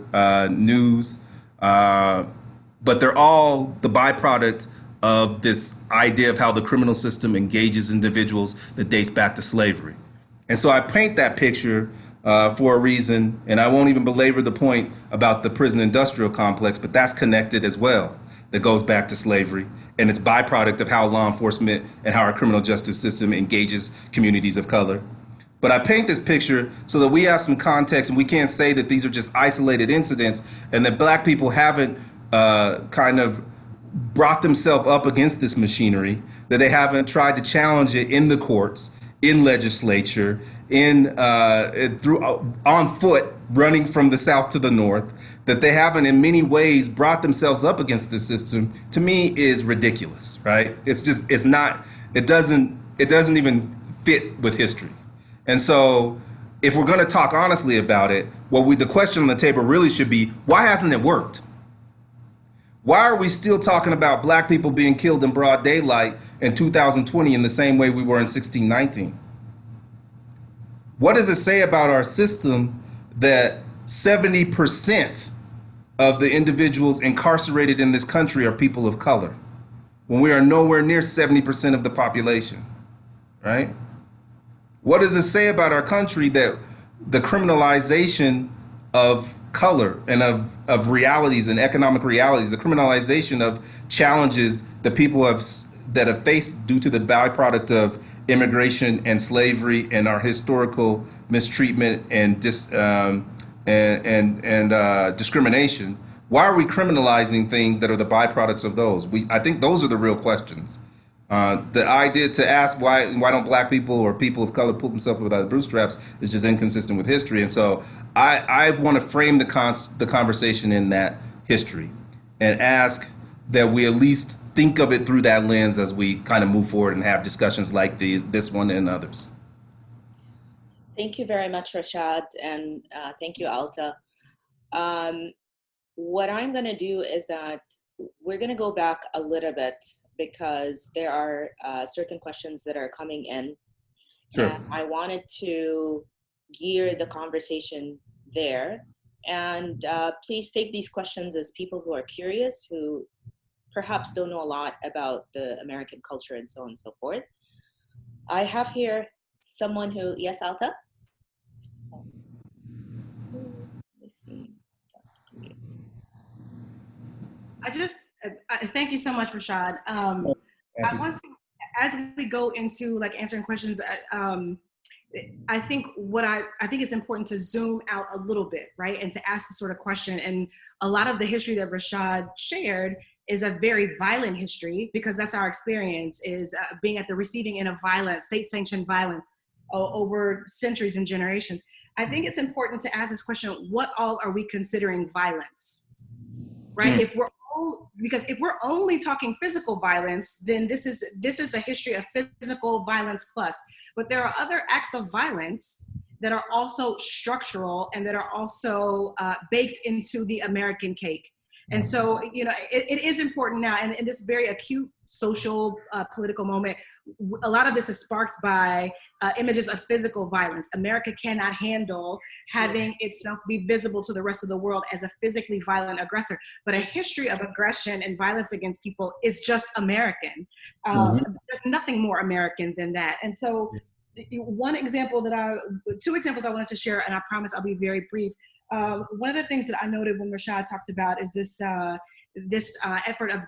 news, but they're all the byproduct of this idea of how the criminal system engages individuals that dates back to slavery. And so I paint that picture for a reason, and I won't even belabor the point about the prison industrial complex, but that's connected as well. That goes back to slavery, and it's byproduct of how law enforcement and how our criminal justice system engages communities of color. But I paint this picture so that we have some context, and we can't say that these are just isolated incidents and that black people haven't kind of brought themselves up against this machinery, that they haven't tried to challenge it in the courts, in legislature, through on foot, running from the south to the north, that they haven't in many ways brought themselves up against this system, to me is ridiculous, right? It doesn't even fit with history. And so if we're going to talk honestly about it, the question on the table really should be, why hasn't it worked? Why are we still talking about black people being killed in broad daylight in 2020 in the same way we were in 1619? What does it say about our system that 70% of the individuals incarcerated in this country are people of color, when we are nowhere near 70% of the population, right? What does it say about our country that the criminalization of color and of realities and economic realities, the criminalization of challenges that people have faced due to the byproduct of immigration and slavery and our historical mistreatment and discrimination? Why are we criminalizing things that are the byproducts of those? I think those are the real questions. The idea to ask why don't black people or people of color pull themselves up without bootstraps is just inconsistent with history. And so I want to frame the conversation in that history and ask that we at least think of it through that lens as we kind of move forward and have discussions like this one and others. Thank you very much, Rashad, and thank you, Alta. What I'm going to do is that we're going to go back a little bit because there are certain questions that are coming in. Sure. And I wanted to gear the conversation there. And please take these questions as people who are curious, who perhaps don't know a lot about the American culture and so on and so forth. I have here someone who, yes, Alta? Let's see. Thank you so much, Rashad. I want to, as we go into like answering questions, I think it's important to zoom out a little bit, right? And to ask this sort of question. And a lot of the history that Rashad shared is a very violent history, because that's our experience, is being at the receiving end of violence, state-sanctioned violence over centuries and generations. I think it's important to ask this question: what all are we considering violence, right? Because if we're only talking physical violence, then this is a history of physical violence plus. But there are other acts of violence that are also structural and that are also baked into the American cake. And so, it is important now, and in this very acute social, political moment, a lot of this is sparked by images of physical violence. America cannot handle having itself be visible to the rest of the world as a physically violent aggressor. But a history of aggression and violence against people is just American. There's nothing more American than that. And so two examples I wanted to share, and I promise I'll be very brief. One of the things that I noted when Rashad talked about is this effort of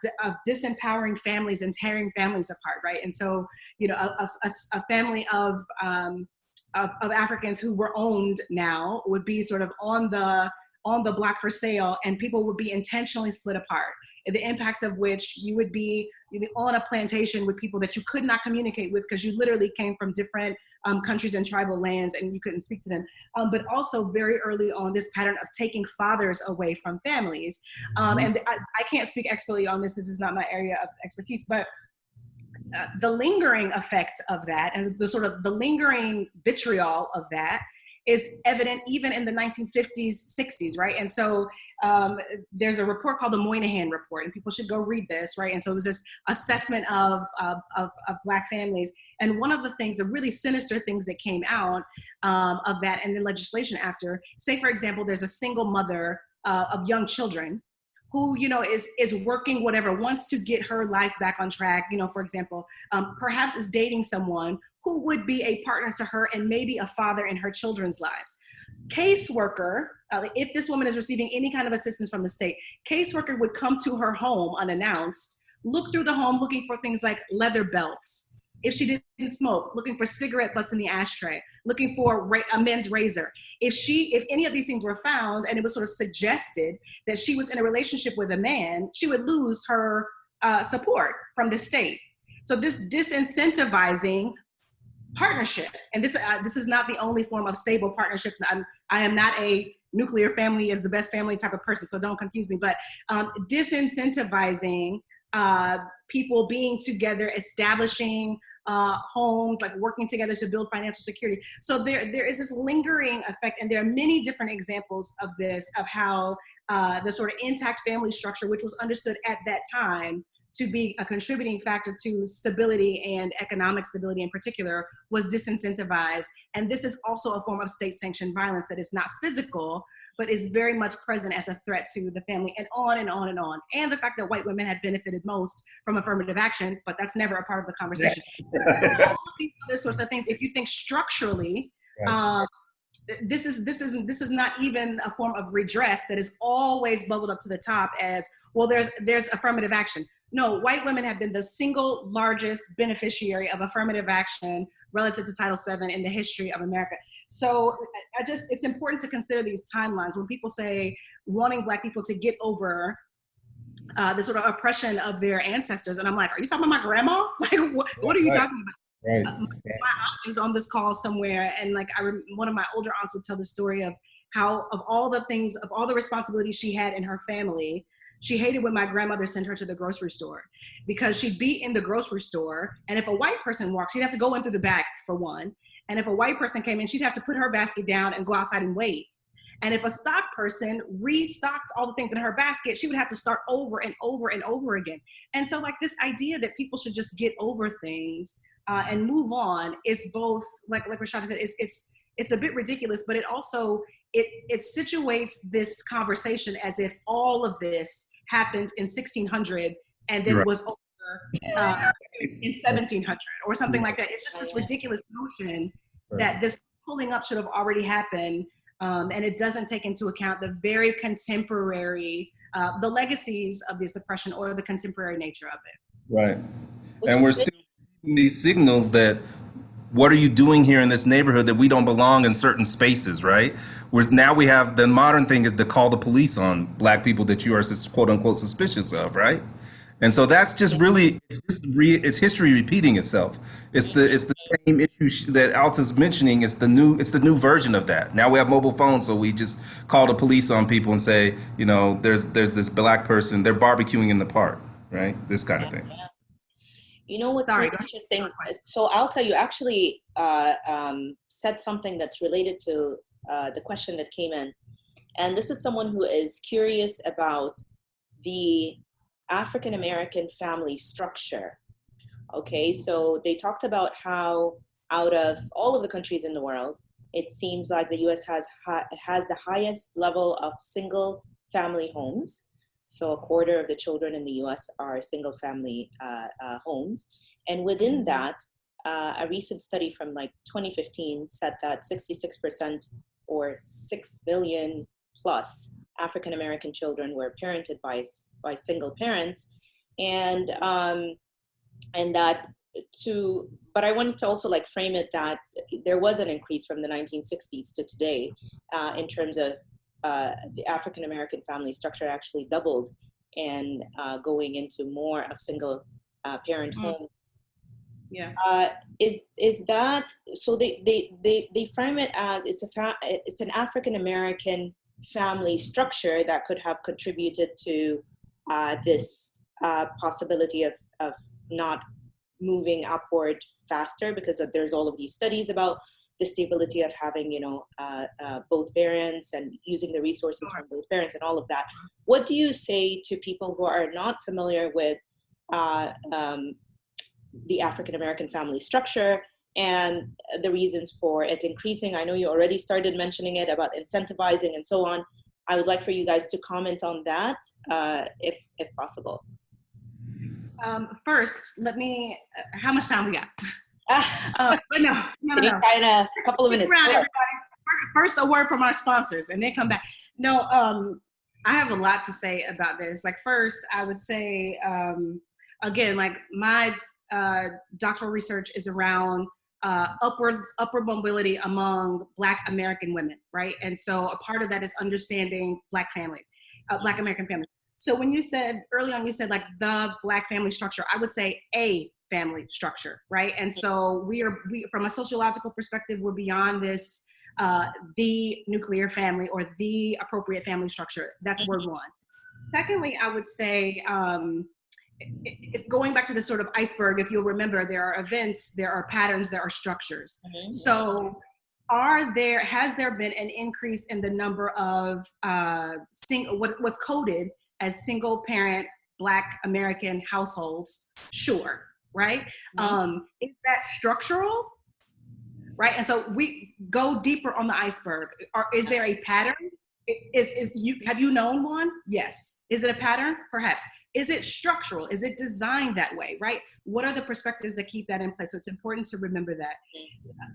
disempowering families and tearing families apart, right? And so, a family of Africans who were owned now would be sort of on the block for sale, and people would be intentionally split apart. The impacts of which you would be on a plantation with people that you could not communicate with because you literally came from different countries and tribal lands and you couldn't speak to them. But also very early on, this pattern of taking fathers away from families. And I can't speak expertly on this. This is not my area of expertise, but the lingering effect of that and the sort of the lingering vitriol of that is evident even in the 1950s, 60s, right? And so there's a report called the Moynihan Report, and people should go read this, right? And so it was this assessment of Black families. And one of the things, the really sinister things that came out of that, and then legislation after, say, for example, there's a single mother of young children who, is working whatever, wants to get her life back on track, for example, perhaps is dating someone who would be a partner to her and maybe a father in her children's lives. Caseworker, if this woman is receiving any kind of assistance from the state, caseworker would come to her home unannounced, look through the home looking for things like leather belts. If she didn't smoke, looking for cigarette butts in the ashtray, looking for a men's razor. If any of these things were found and it was sort of suggested that she was in a relationship with a man, she would lose her support from the state. So this disincentivizing partnership, and this is not the only form of stable partnership. I am not a nuclear family is the best family type of person, so don't confuse me, but disincentivizing people being together, establishing homes, like working together to build financial security. So there is this lingering effect, and there are many different examples of this, of how the sort of intact family structure, which was understood at that time to be a contributing factor to stability and economic stability in particular, was disincentivized. And this is also a form of state-sanctioned violence that is not physical, but is very much present as a threat to the family, and on and on and on. And the fact that white women have benefited most from affirmative action, but that's never a part of the conversation. Yeah. All of these other sorts of things, if you think structurally, right. This is not even a form of redress that is always bubbled up to the top as, well, there's affirmative action. No, white women have been the single largest beneficiary of affirmative action relative to Title VII in the history of America. So it's important to consider these timelines when people say wanting Black people to get over the sort of oppression of their ancestors. And I'm like, are you talking about my grandma? Like, what are you talking about? Right. My aunt is on this call somewhere, and like one of my older aunts would tell the story of how, of all the responsibilities she had in her family, she hated when my grandmother sent her to the grocery store, because she'd be in the grocery store, and if a white person walked, she'd have to go in through the back for one. And if a white person came in, she'd have to put her basket down and go outside and wait. And if a stock person restocked all the things in her basket, she would have to start over and over and over again. And so like this idea that people should just get over things and move on is both, like Rashad said, it's a bit ridiculous, but it also, it situates this conversation as if all of this happened in 1600 and then was over in 1700 or something like that. It's just this ridiculous notion that this pulling up should have already happened, and it doesn't take into account the very contemporary, the legacies of this oppression or the contemporary nature of it. Right. And we're still seeing these signals that, what are you doing here in this neighborhood, that we don't belong in certain spaces, right? Whereas now we have, the modern thing is to call the police on Black people that you are quote unquote suspicious of, right? And so that's just really, it's history repeating itself. It's the same issue that Alta's mentioning. It's the new version of that. Now we have mobile phones, so we just call the police on people and say, there's this Black person, they're barbecuing in the park, right? This kind of thing. You know what's really interesting? So Alta, you actually said something that's related to the question that came in. And this is someone who is curious about the African-American family structure. Okay, so they talked about how out of all of the countries in the world, it seems like the US has the highest level of single family homes. So a quarter of the children in the US are single family homes. And within that, a recent study from like 2015 said that 66% or 6 million plus African-American children were parented by single parents. And that but I wanted to also like frame it that there was an increase from the 1960s to today in terms of the African-American family structure actually doubled and going into more of single parent homes. Yeah. Is that, so they frame it as it's an African-American family structure that could have contributed to this possibility of not moving upward faster, because there's all of these studies about the stability of having, both parents and using the resources from both parents and all of that. What do you say to people who are not familiar with the African American family structure and the reasons for it increasing? I know you already started mentioning it about incentivizing and so on. I would like for you guys to comment on that, if possible. First, let me, how much time we got? But no. In a couple of minutes. First, a word from our sponsors and then come back. No, I have a lot to say about this. Like, first, I would say, again, like my doctoral research is around upward mobility among Black American women, right? And so a part of that is understanding Black families, Black American families. So when you said early on, you said like the Black family structure, I would say a family structure, right? And so we from a sociological perspective, we're beyond this, the nuclear family or the appropriate family structure. That's word one. Secondly, I would say, if going back to the sort of iceberg, if you'll remember, there are events, there are patterns, there are structures. So has there been an increase in the number of what's coded as single parent Black American households? Sure, right? Is that structural? Right, and so we go deeper on the iceberg. Is there a pattern? Have you known one? Yes. Is it a pattern? Perhaps. Is it structural? Is it designed that way, right? What are the perspectives that keep that in place? So it's important to remember that.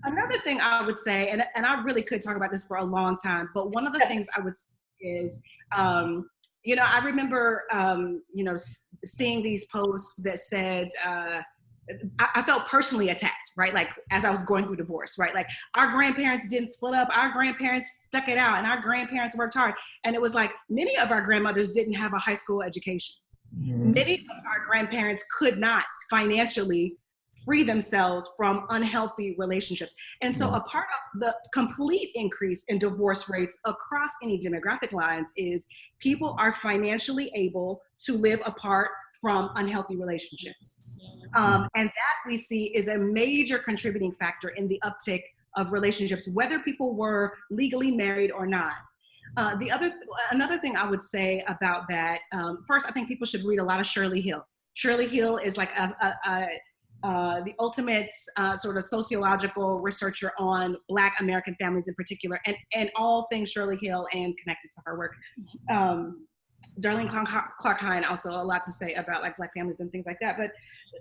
Another thing I would say, and I really could talk about this for a long time, but one of the things I would say is, I remember, seeing these posts that said, I felt personally attacked, right? Like as I was going through divorce, right? Like our grandparents didn't split up, our grandparents stuck it out, and our grandparents worked hard. And it was like many of our grandmothers didn't have a high school education. Many of our grandparents could not financially free themselves from unhealthy relationships. And so a part of the complete increase in divorce rates across any demographic lines is people are financially able to live apart from unhealthy relationships. And that we see is a major contributing factor in the uptick of relationships, whether people were legally married or not. Another thing I would say about that, first, I think people should read a lot of Shirley Hill. Shirley Hill is like the ultimate sort of sociological researcher on Black American families in particular, and all things Shirley Hill and connected to her work. Darlene Clark-Hine also a lot to say about like Black families and things like that. But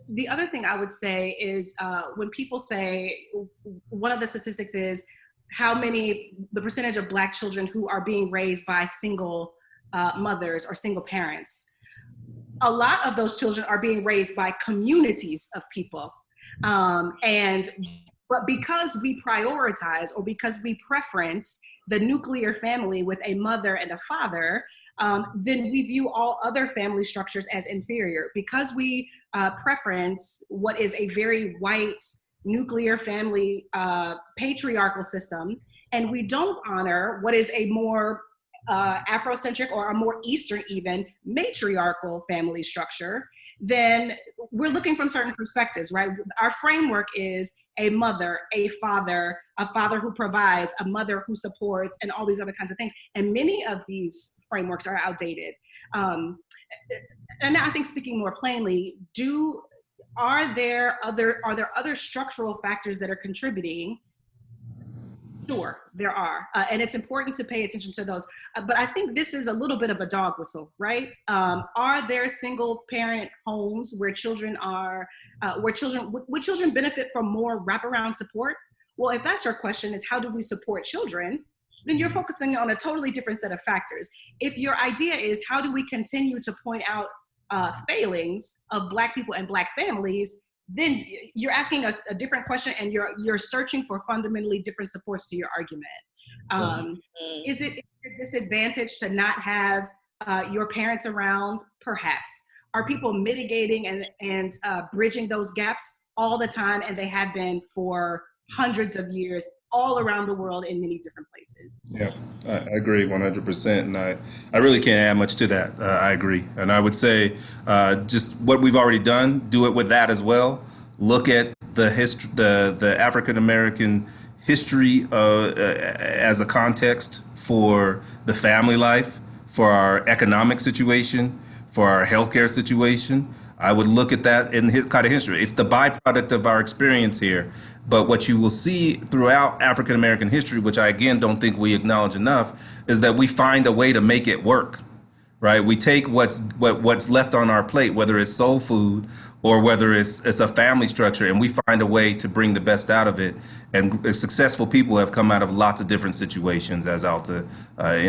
the other thing I would say is when people say, one of the statistics is the percentage of Black children who are being raised by single mothers or single parents. A lot of those children are being raised by communities of people. But because we prioritize or because we preference the nuclear family with a mother and a father, then we view all other family structures as inferior. Because we preference what is a very white nuclear family patriarchal system, and we don't honor what is a more Afrocentric or a more Eastern even matriarchal family structure, then we're looking from certain perspectives, right? Our framework is a mother, a father who provides, a mother who supports, and all these other kinds of things. And many of these frameworks are outdated. And I think speaking more plainly, are there other structural factors that are contributing? Sure, there are. And it's important to pay attention to those. But I think this is a little bit of a dog whistle, right? Are there single parent homes where children would children benefit from more wraparound support? Well, if that's your question, is how do we support children? Then you're focusing on a totally different set of factors. If your idea is how do we continue to point out failings of Black people and Black families, then you're asking a different question, and you're searching for fundamentally different supports to your argument. Is it a disadvantage to not have your parents around? Perhaps. Are people mitigating and bridging those gaps all the time? And they have been for hundreds of years all around the world in many different places. Yeah, I agree 100%. And I really can't add much to that. I agree. And I would say just what we've already done, do it with that as well. Look at the history, the African American history as a context for the family life, for our economic situation, for our healthcare situation. I would look at that in kind of history. It's the byproduct of our experience here. But what you will see throughout African American history, which I again don't think we acknowledge enough, is that we find a way to make it work, right? We take what's left on our plate, whether it's soul food or whether it's a family structure, and we find a way to bring the best out of it. And successful people have come out of lots of different situations, as Alta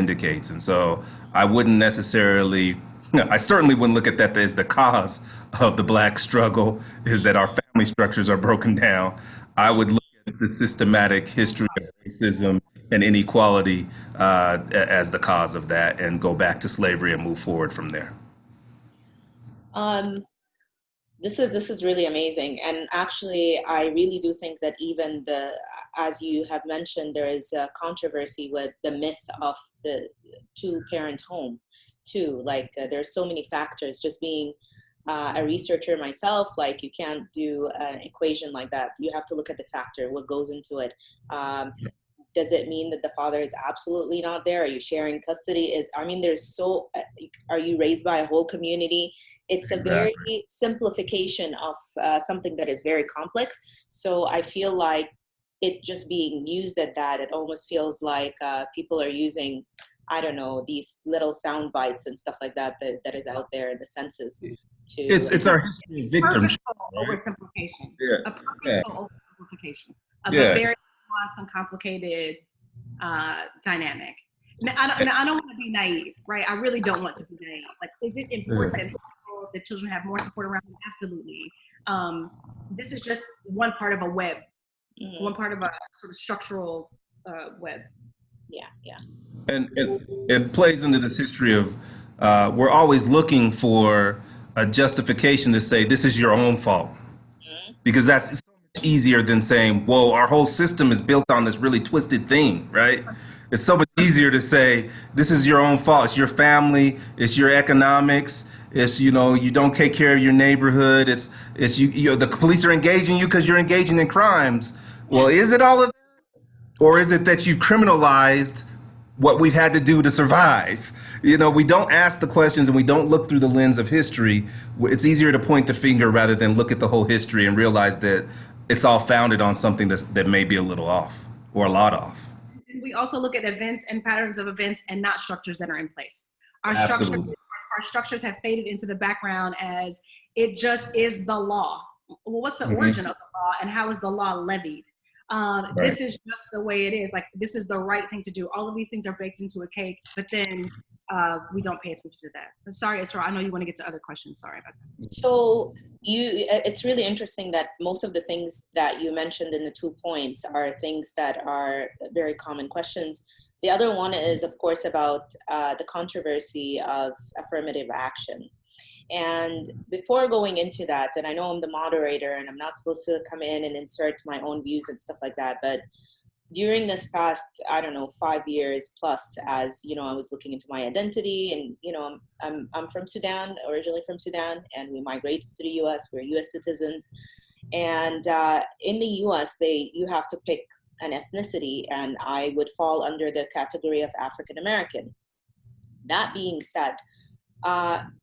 indicates. And so I wouldn't necessarily, I certainly wouldn't look at that as the cause of the black struggle, is that our family structures are broken down. I would look at the systematic history of racism and inequality as the cause of that, and go back to slavery and move forward from there. Um, this is really amazing, and actually, I really do think that even as you have mentioned, there is a controversy with the myth of the two-parent home, too. Like there's so many factors. Just being a researcher myself, like you can't do an equation like that. You have to look at the factor, what goes into it. Does it mean that the father is absolutely not there? Are you sharing custody? Are you raised by a whole community? It's a very simplification of something that is very complex. So I feel like it just being used at that, it almost feels like people are using, I don't know, these little sound bites and stuff like that is out there in the census. It's our history of victim. Purposeful oversimplification. Yeah. A purposeful oversimplification of a Yeah. very nuanced and complicated dynamic. Now, I don't want to be naive, right? I really don't want to be naive. Like, is it important that children have more support around them? Absolutely. This is just one part of a web, one part of a sort of structural web. Yeah. And it plays into this history of we're always looking for a justification to say this is your own fault, because that's so much easier than saying, whoa, our whole system is built on this really twisted thing, right? It's so much easier to say this is your own fault. It's your family, it's your economics, it's, you don't take care of your neighborhood, it's you the police are engaging you because you're engaging in crimes. Well, is it all of that, or is it that you've criminalized what we've had to do to survive? We don't ask the questions and we don't look through the lens of history. It's easier to point the finger rather than look at the whole history and realize that it's all founded on something that may be a little off or a lot off. And we also look at events and patterns of events and not structures that are in place. Our structures have faded into the background as it just is the law. Well, what's the origin of the law and how is the law levied? This is just the way it is. Like, this is the right thing to do. All of these things are baked into a cake, but then we don't pay attention to that. But sorry, Isra, I know you want to get to other questions. Sorry about that. So it's really interesting that most of the things that you mentioned in the 2 points are things that are very common questions. The other one is, of course, about the controversy of affirmative action. And before going into that, and I know I'm the moderator and I'm not supposed to come in and insert my own views and stuff like that, but during this past, 5 years plus, as I was looking into my identity, and I'm from Sudan, originally from Sudan, and we migrated to the U.S. We're U.S. citizens, and in the U.S. you have to pick an ethnicity, and I would fall under the category of African American. That being said,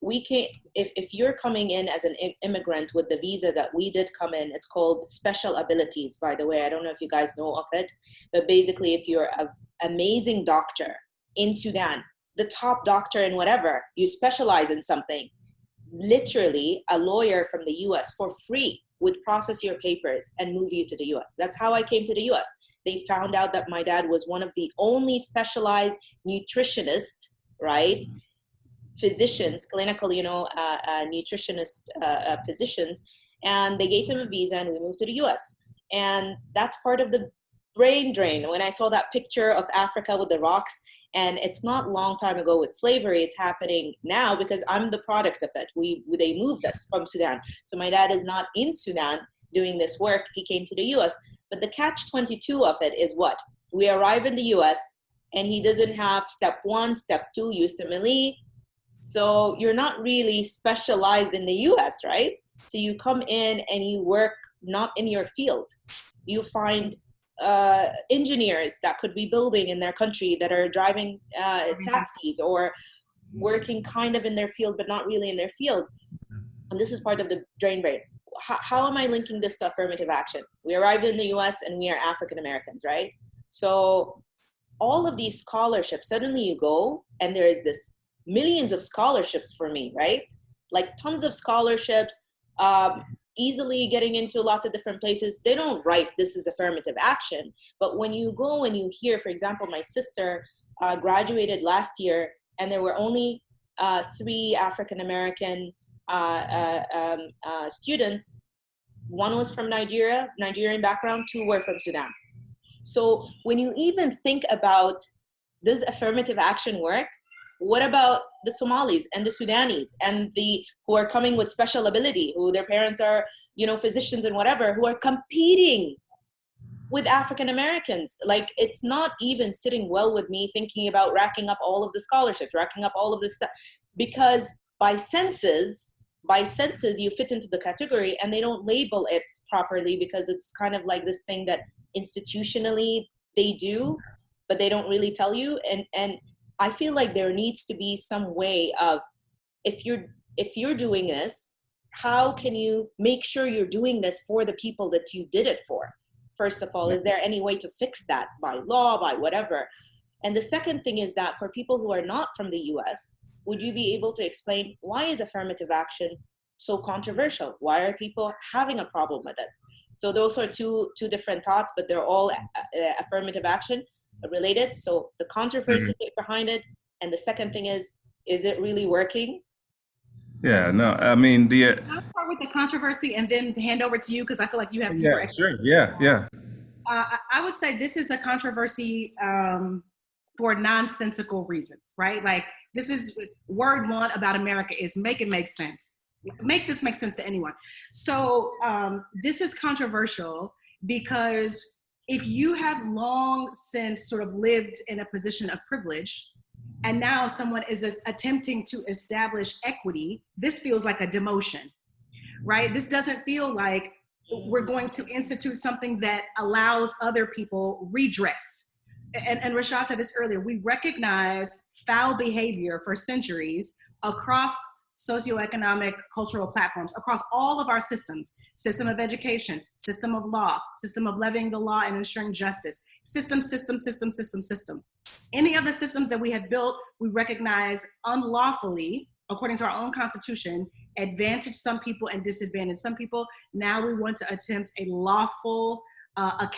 we can't, if you're coming in as an immigrant with the visa that we did come in, it's called special abilities, by the way. I don't know if you guys know of it, but basically if you're an amazing doctor in Sudan, the top doctor in whatever, you specialize in something, literally a lawyer from the US for free would process your papers and move you to the US. That's how I came to the US. They found out that my dad was one of the only specialized nutritionists, right? Physicians, clinical, nutritionist physicians, and they gave him a visa and we moved to the US. And that's part of the brain drain. When I saw that picture of Africa with the rocks, and it's not long time ago with slavery, it's happening now because I'm the product of it. They moved us from Sudan. So my dad is not in Sudan doing this work, he came to the US. But the catch-22 of it is what? We arrive in the US and he doesn't have step 1, step 2, USMLE. So you're not really specialized in the US, right? So you come in and you work not in your field. You find engineers that could be building in their country that are driving taxis or working kind of in their field but not really in their field. And this is part of the drain brain. How am I linking this to affirmative action? We arrived in the US and we are African Americans, right? So all of these scholarships, suddenly you go and there is this millions of scholarships for me, right? Like tons of scholarships, easily getting into lots of different places. They don't write this is affirmative action, but when you go and you hear, for example, my sister graduated last year and there were only 3 African American students. One was from Nigeria, Nigerian background, 2 were from Sudan. So when you even think about this affirmative action work, what about the Somalis and the Sudanese and the who are coming with special ability, who their parents are, you know, physicians and whatever, who are competing with African Americans? Like, it's not even sitting well with me thinking about racking up all of the scholarships, racking up all of this stuff, because by census you fit into the category and they don't label it properly because it's kind of like this thing that institutionally they do, but they don't really tell you. And I feel like there needs to be some way of, if you're doing this, how can you make sure you're doing this for the people that you did it for? First of all, is there any way to fix that by law, by whatever? And the second thing is that for people who are not from the US, would you be able to explain why is affirmative action so controversial? Why are people having a problem with it? So those are two different thoughts, but they're all affirmative action related. So the controversy behind it, and the second thing is it really working? Yeah, no, I mean I'll start with the controversy and then hand over to you because I feel like you have deeper sure, yeah. I would say this is a controversy for nonsensical reasons, right? Like, this is word 1 about America is make it make sense. Make this make sense to anyone. So this is controversial because if you have long since sort of lived in a position of privilege, and now someone is attempting to establish equity, this feels like a demotion, right? This doesn't feel like we're going to institute something that allows other people redress. And Rashad said this earlier, we recognize foul behavior for centuries across socioeconomic, cultural platforms, across all of our systems: system of education, system of law, system of levying the law and ensuring justice, system. Any of the systems that we have built, we recognize unlawfully, according to our own constitution, advantage some people and disadvantage some people. Now we want to attempt a lawful a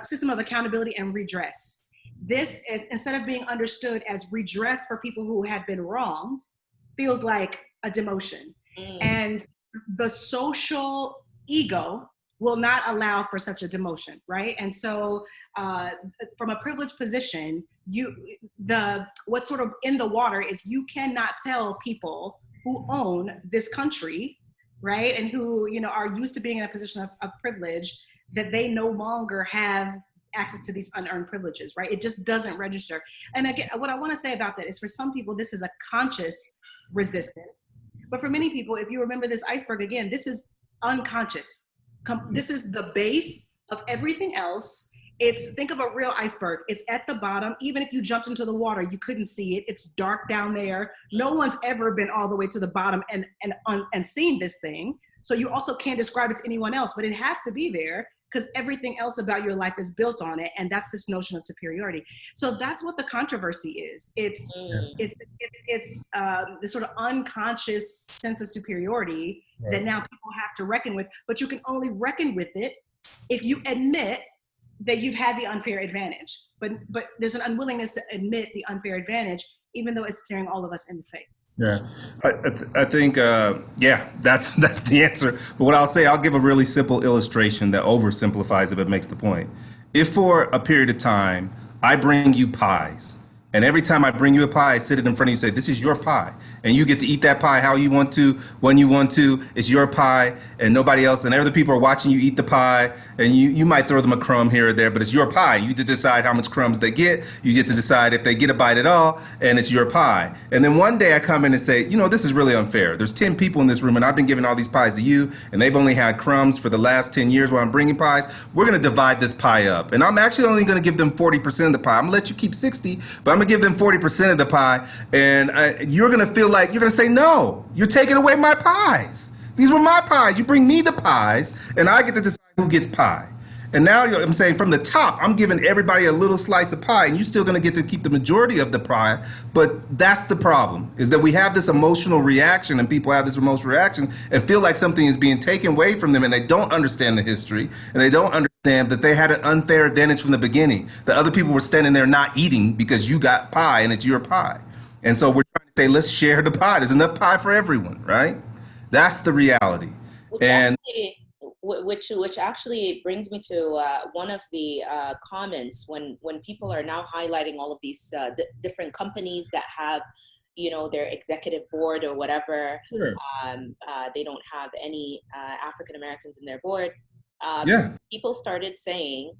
system of accountability and redress. This, instead of being understood as redress for people who have been wronged, feels like a demotion. And the social ego will not allow for such a demotion, right? And so from a privileged position, what's sort of in the water is you cannot tell people who own this country, right, and who, you know, are used to being in a position of privilege, that they no longer have access to these unearned privileges, right? It just doesn't register. And again, what I want to say about that is, for some people, this is a conscious resistance. But for many people, if you remember this iceberg again, this is unconscious. This is the base of everything else. Think of a real iceberg. It's at the bottom. Even if you jumped into the water, you couldn't see it. It's dark down there. No one's ever been all the way to the bottom and seen this thing. So you also can't describe it to anyone else, but it has to be there because everything else about your life is built on it. And that's this notion of superiority. So that's what the controversy is. It's this sort of unconscious sense of superiority that now people have to reckon with, but you can only reckon with it if you admit that you've had the unfair advantage. But there's an unwillingness to admit the unfair advantage, even though it's staring all of us in the face. Yeah, I think, that's the answer. But what I'll say, I'll give a really simple illustration that oversimplifies it but makes the point. If for a period of time I bring you pies And every time I bring you a pie, I sit it in front of you and say, this is your pie. And you get to eat that pie how you want to, when you want to. It's your pie and nobody else. And other people are watching you eat the pie. And you might throw them a crumb here or there, but it's your pie. You get to decide how much crumbs they get. You get to decide if they get a bite at all. And it's your pie. And then one day I come in and say, this is really unfair. There's 10 people in this room and I've been giving all these pies to you. And they've only had crumbs for the last 10 years while I'm bringing pies. We're going to divide this pie up. And I'm actually only going to give them 40% of the pie. I'm going to let you keep 60, but I'm going to give them 40% of the pie. And you're going to feel like, you're going to say, no, you're taking away my pies. These were my pies. You bring me the pies, and I get to decide who gets pie. And now I'm saying from the top, I'm giving everybody a little slice of pie, and you're still going to get to keep the majority of the pie. But that's the problem, is that we have this emotional reaction, and people have this emotional reaction and feel like something is being taken away from them, and they don't understand the history, and they don't understand that they had an unfair advantage from the beginning. The other people were standing there not eating because you got pie, and it's your pie. And so we're trying to say, let's share the pie. There's enough pie for everyone, right? That's the reality. Which actually brings me to one of the comments when people are now highlighting all of these different companies that have, their executive board or whatever. Sure. They don't have any African Americans in their board. People started saying,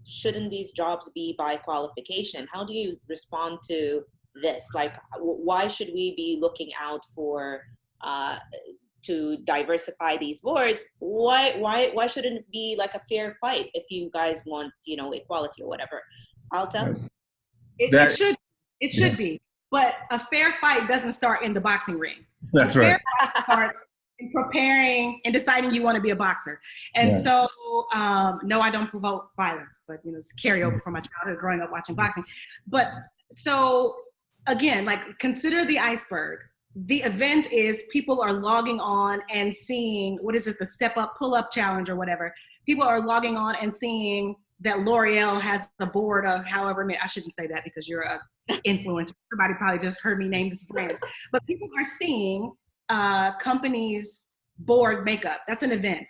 shouldn't these jobs be by qualification? How do you respond to this? Like, why should we be looking out for to diversify these boards? Why shouldn't it be like a fair fight if you guys want, equality or whatever? Alta? Yes. It should be, but a fair fight doesn't start in the boxing ring. That's a right. Fair fight starts in preparing and deciding you want to be a boxer. And so, no, I don't promote violence, but it's carryover from my childhood growing up watching boxing. But so again, like, consider the iceberg. The event is people are logging on and seeing, what is it, the step up, pull up challenge or whatever. People are logging on and seeing that L'Oreal has a board of however many, I shouldn't say that because you're a influencer. Everybody probably just heard me name this brand. But people are seeing companies' board makeup. That's an event.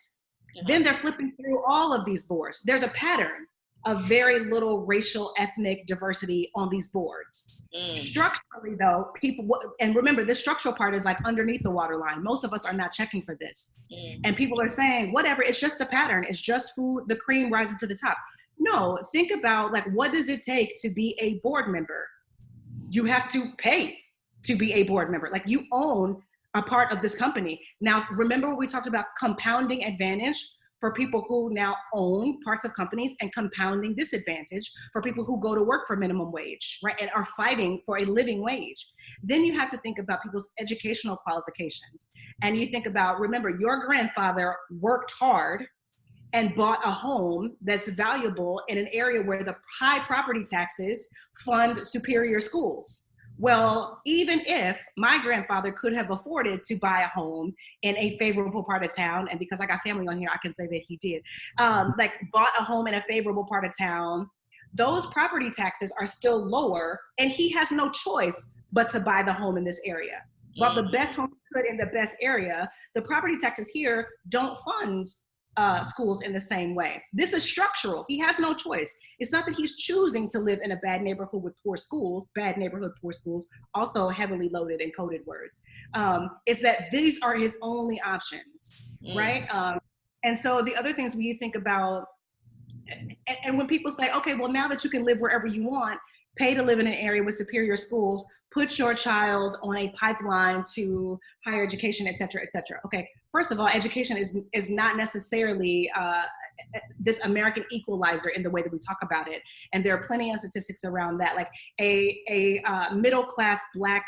Then they're flipping through all of these boards. There's a pattern of very little racial, ethnic diversity on these boards. Structurally though, people, and remember this structural part is like underneath the waterline. Most of us are not checking for this. And people are saying, whatever, it's just a pattern. It's just who the cream rises to the top. No, think about, like, what does it take to be a board member? You have to pay to be a board member. Like, you own a part of this company. Now, remember we talked about compounding advantage for people who now own parts of companies, and compounding disadvantage for people who go to work for minimum wage, right, and are fighting for a living wage. Then you have to think about people's educational qualifications. And you think about, remember, your grandfather worked hard and bought a home that's valuable in an area where the high property taxes fund superior schools. Well, even if my grandfather could have afforded to buy a home in a favorable part of town, and because I got family on here, I can say that he did, like bought a home in a favorable part of town, those property taxes are still lower, and he has no choice but to buy the home in this area. While the best home could in the best area, the property taxes here don't fund schools in the same way. This is structural. He has no choice. It's not that he's choosing to live in a bad neighborhood with poor schools, also heavily loaded and coded words. It's that these are his only options, right? And so the other things when you think about, and when people say, okay, well, now that you can live wherever you want, pay to live in an area with superior schools, put your child on a pipeline to higher education, et cetera, et cetera. Okay, first of all, education is not necessarily this American equalizer in the way that we talk about it. And there are plenty of statistics around that. Like a middle-class Black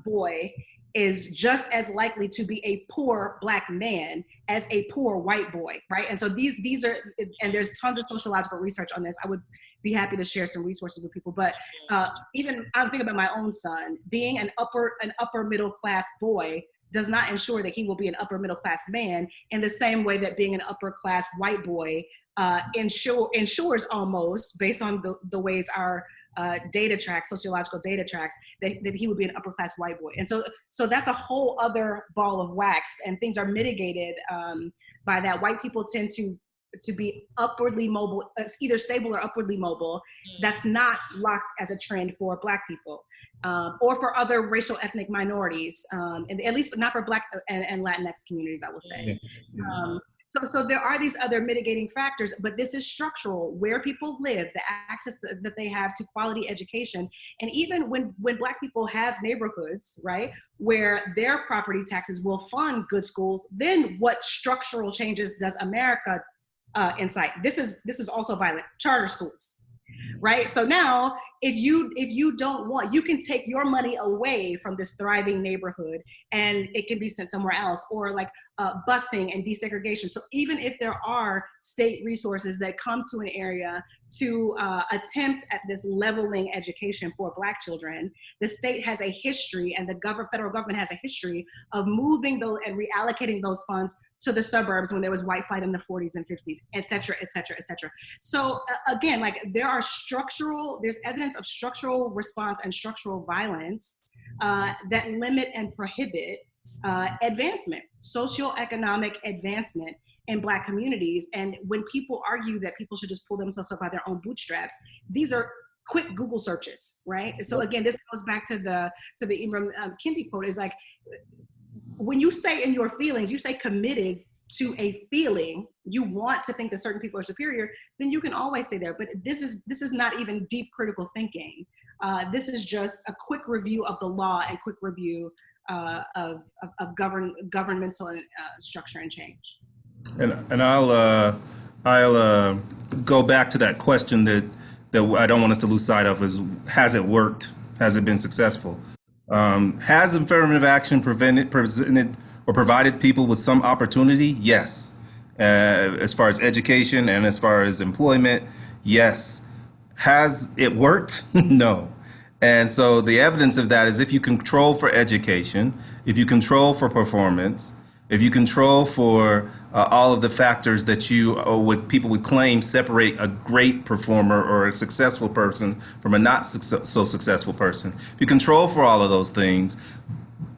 boy is just as likely to be a poor Black man as a poor white boy, right? And so these are, and there's tons of sociological research on this. I would be happy to share some resources with people, but even I'm thinking about my own son. Being an upper middle class boy does not ensure that he will be an upper middle class man in the same way that being an upper class white boy ensures almost, based on the ways our data tracks, sociological data tracks, that he would be an upper class white boy. And so that's a whole other ball of wax, and things are mitigated by that. White people tend to to be upwardly mobile, either stable or upwardly mobile. That's not locked as a trend for Black people, or for other racial ethnic minorities, and at least not for Black and Latinx communities, I will say. So there are these other mitigating factors, but this is structural: where people live, the access that they have to quality education. And even when Black people have neighborhoods, right, where their property taxes will fund good schools, then what structural changes does America incite? This is also violent. Charter schools, right? So now, if you don't want, you can take your money away from this thriving neighborhood, and it can be sent somewhere else, or like busing and desegregation. So even if there are state resources that come to an area to attempt at this leveling education for Black children, the state has a history, and the federal government has a history of moving those and reallocating those funds to the suburbs when there was white flight in the 40s and 50s, et cetera, et cetera, et cetera. So again, like there's evidence of structural response and structural violence that limit and prohibit advancement, socioeconomic advancement in Black communities. And when people argue that people should just pull themselves up by their own bootstraps, these are quick Google searches, right? So again, this goes back to the Ibram Kendi quote, is like, when you stay in your feelings, you stay committed to a feeling, you want to think that certain people are superior, then you can always stay there. But this is not even deep critical thinking. This is just a quick review of the law and quick review of governmental structure and change. And I'll go back to that question that I don't want us to lose sight of: is, has it worked? Has it been successful? Has affirmative action presented or provided people with some opportunity? Yes. As far as education and as far as employment, yes. Has it worked? No. And so the evidence of that is, if you control for education, if you control for performance, if you control for all of the factors that people would claim separate a great performer or a successful person from a not so successful person, if you control for all of those things,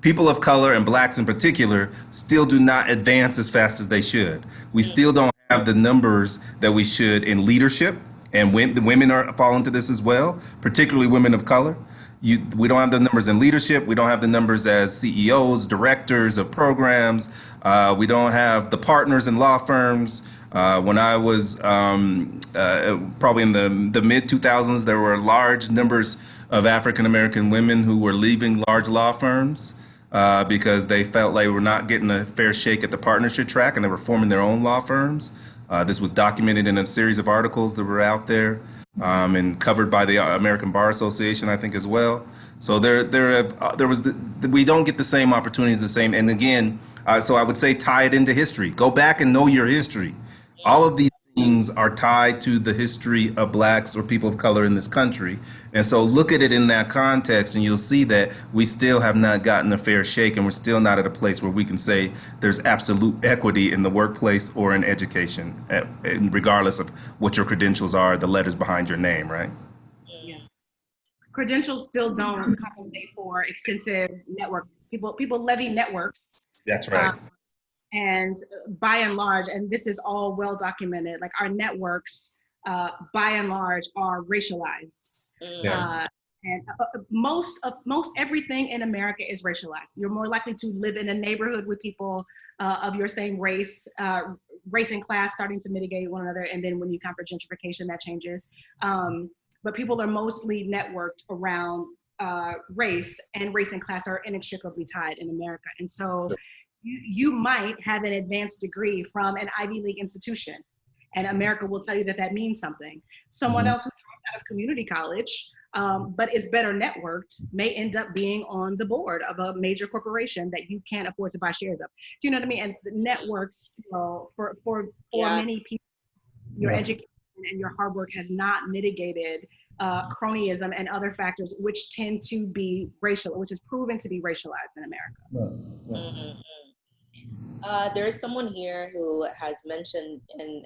people of color, and Blacks in particular, still do not advance as fast as they should. We still don't have the numbers that we should in leadership, and women fall into this as well, particularly women of color. We don't have the numbers in leadership. We don't have the numbers as CEOs, directors of programs. We don't have the partners in law firms. When I was probably in the mid 2000s, there were large numbers of African American women who were leaving large law firms because they felt like they were not getting a fair shake at the partnership track, and they were forming their own law firms. This was documented in a series of articles that were out there. And covered by the American Bar Association, I think, as well. So we don't get the same opportunities, the same. And again, so I would say tie it into history. Go back and know your history. All of these things are tied to the history of Blacks or people of color in this country. And so look at it in that context, and you'll see that we still have not gotten a fair shake, and we're still not at a place where we can say there's absolute equity in the workplace or in education, regardless of what your credentials are, the letters behind your name, right? Yeah. Credentials still don't compensate for extensive network. People levy networks. That's right. And by and large, and this is all well documented, like our networks, by and large, are racialized. Yeah. And most everything in America is racialized. You're more likely to live in a neighborhood with people of your same race, race and class starting to mitigate one another. And then when you count for gentrification, that changes. But people are mostly networked around race, and race and class are inextricably tied in America. And so you might have an advanced degree from an Ivy League institution, and America will tell you that that means something. Someone else who dropped out of community college, but is better networked, may end up being on the board of a major corporation that you can't afford to buy shares of. Do you know what I mean? And the networks still, for many people, your education and your hard work has not mitigated cronyism and other factors which tend to be racial, which is proven to be racialized in America. There is someone here who has mentioned, and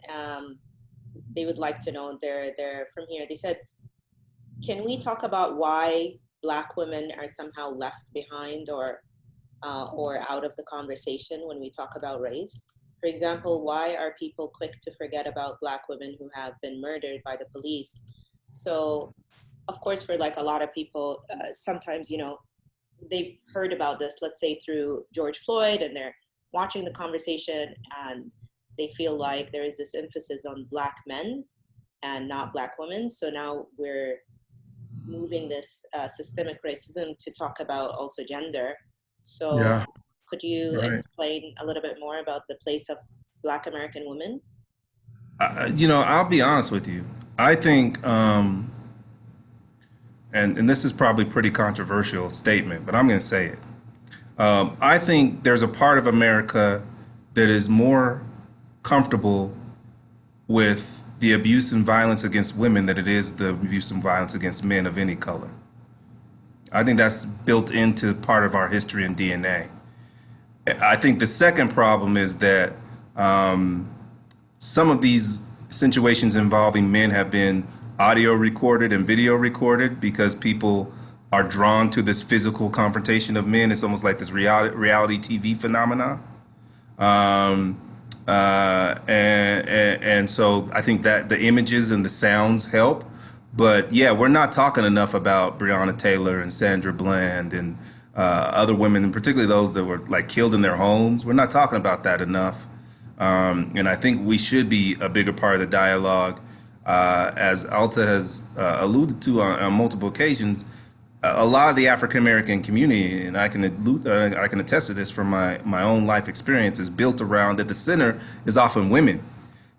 they would like to know, they're from here. They said, can we talk about why Black women are somehow left behind or out of the conversation when we talk about race, For example, why are people quick to forget about Black women who have been murdered by the police? So, of course, for like a lot of people, sometimes, you know, they've heard about this, let's say through George Floyd, and they're watching the conversation and they feel like there is this emphasis on Black men and not Black women. So now we're moving this systemic racism to talk about also gender. So Yeah. could you Right. explain a little bit more about the place of Black American women? You know, I'll be honest with you. I think, and this is probably a pretty controversial statement, but I'm going to say it. I think there's a part of America that is more comfortable with the abuse and violence against women than it is the abuse and violence against men of any color. I think that's built into part of our history and DNA. I think the second problem is that some of these situations involving men have been audio recorded and video recorded because people are drawn to this physical confrontation of men. It's almost like this reality TV phenomenon. Um, and so I think that the images and the sounds help. But yeah, we're not talking enough about Breonna Taylor and Sandra Bland and other women, and particularly those that were like killed in their homes. We're not talking about that enough. And I think we should be a bigger part of the dialogue. As Alta has alluded to on multiple occasions, a lot of the African American community, and I can attest to this from my own life experience, is built around that the center is often women.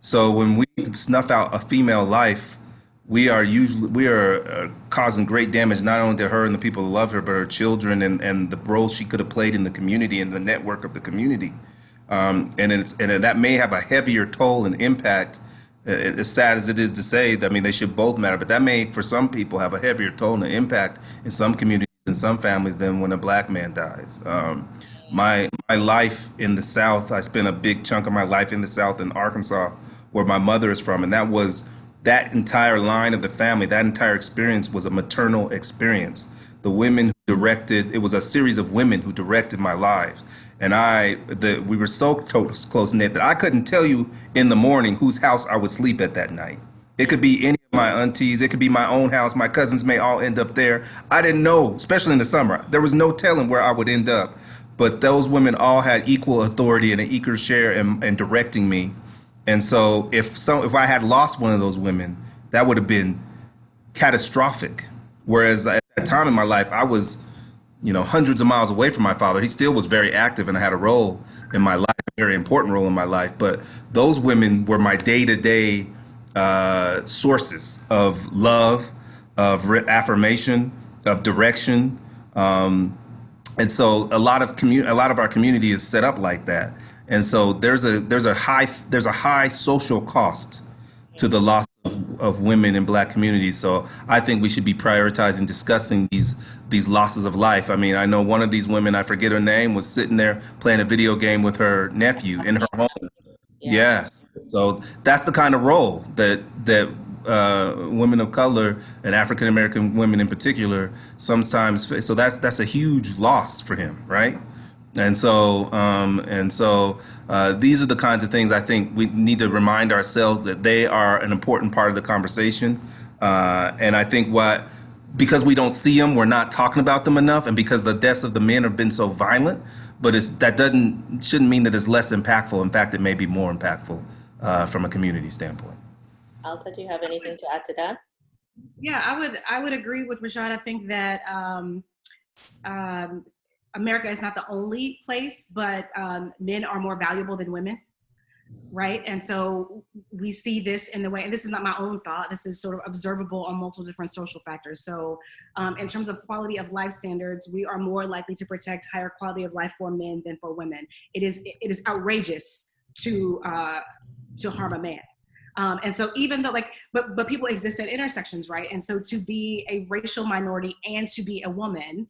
So when we snuff out a female life, we are causing great damage not only to her and the people who love her, but her children and the role she could have played in the community and the network of the community. And that may have a heavier toll and impact. As sad as it is to say, I mean, they should both matter, but that may, for some people, have a heavier toll and impact in some communities and some families than when a Black man dies. My life in the South, I spent a big chunk of my life in the South in Arkansas, where my mother is from, and that entire line of the family, that entire experience was a maternal experience. The women who directed, it was a series of women who directed my lives. And we were so close knit that I couldn't tell you in the morning whose house I would sleep at that night. It could be any of my aunties, it could be my own house. My cousins may all end up there. I didn't know, especially in the summer. There was no telling where I would end up. But those women all had equal authority and an equal share in directing me. And so if I had lost one of those women, that would have been catastrophic. Whereas at that time in my life, I was, hundreds of miles away from my father. He still was very active and had a role in my life, a very important role in my life. But those women were my day-to-day sources of love, of affirmation, of direction. And so a lot of our community is set up like that. And so there's a high social cost to the loss of women in Black communities. So I think we should be prioritizing discussing these losses of life. I mean, I know one of these women, I forget her name, was sitting there playing a video game with her nephew in her home. Yeah. Yes. So that's the kind of role that women of color and African American women in particular sometimes face. So that's a huge loss for him, right? And so these are the kinds of things I think we need to remind ourselves that they are an important part of the conversation. And I think because we don't see them, we're not talking about them enough, and because the deaths of the men have been so violent. But shouldn't mean that it's less impactful. In fact, it may be more impactful from a community standpoint. Alta, do you have anything to add to that? Yeah, I would agree with Rashad. I think that America is not the only place, but men are more valuable than women, right? And so we see this in the way, and this is not my own thought, this is sort of observable on multiple different social factors. So in terms of quality of life standards, we are more likely to protect higher quality of life for men than for women. It is outrageous to harm a man. And so even though but people exist at intersections, right? And so to be a racial minority and to be a woman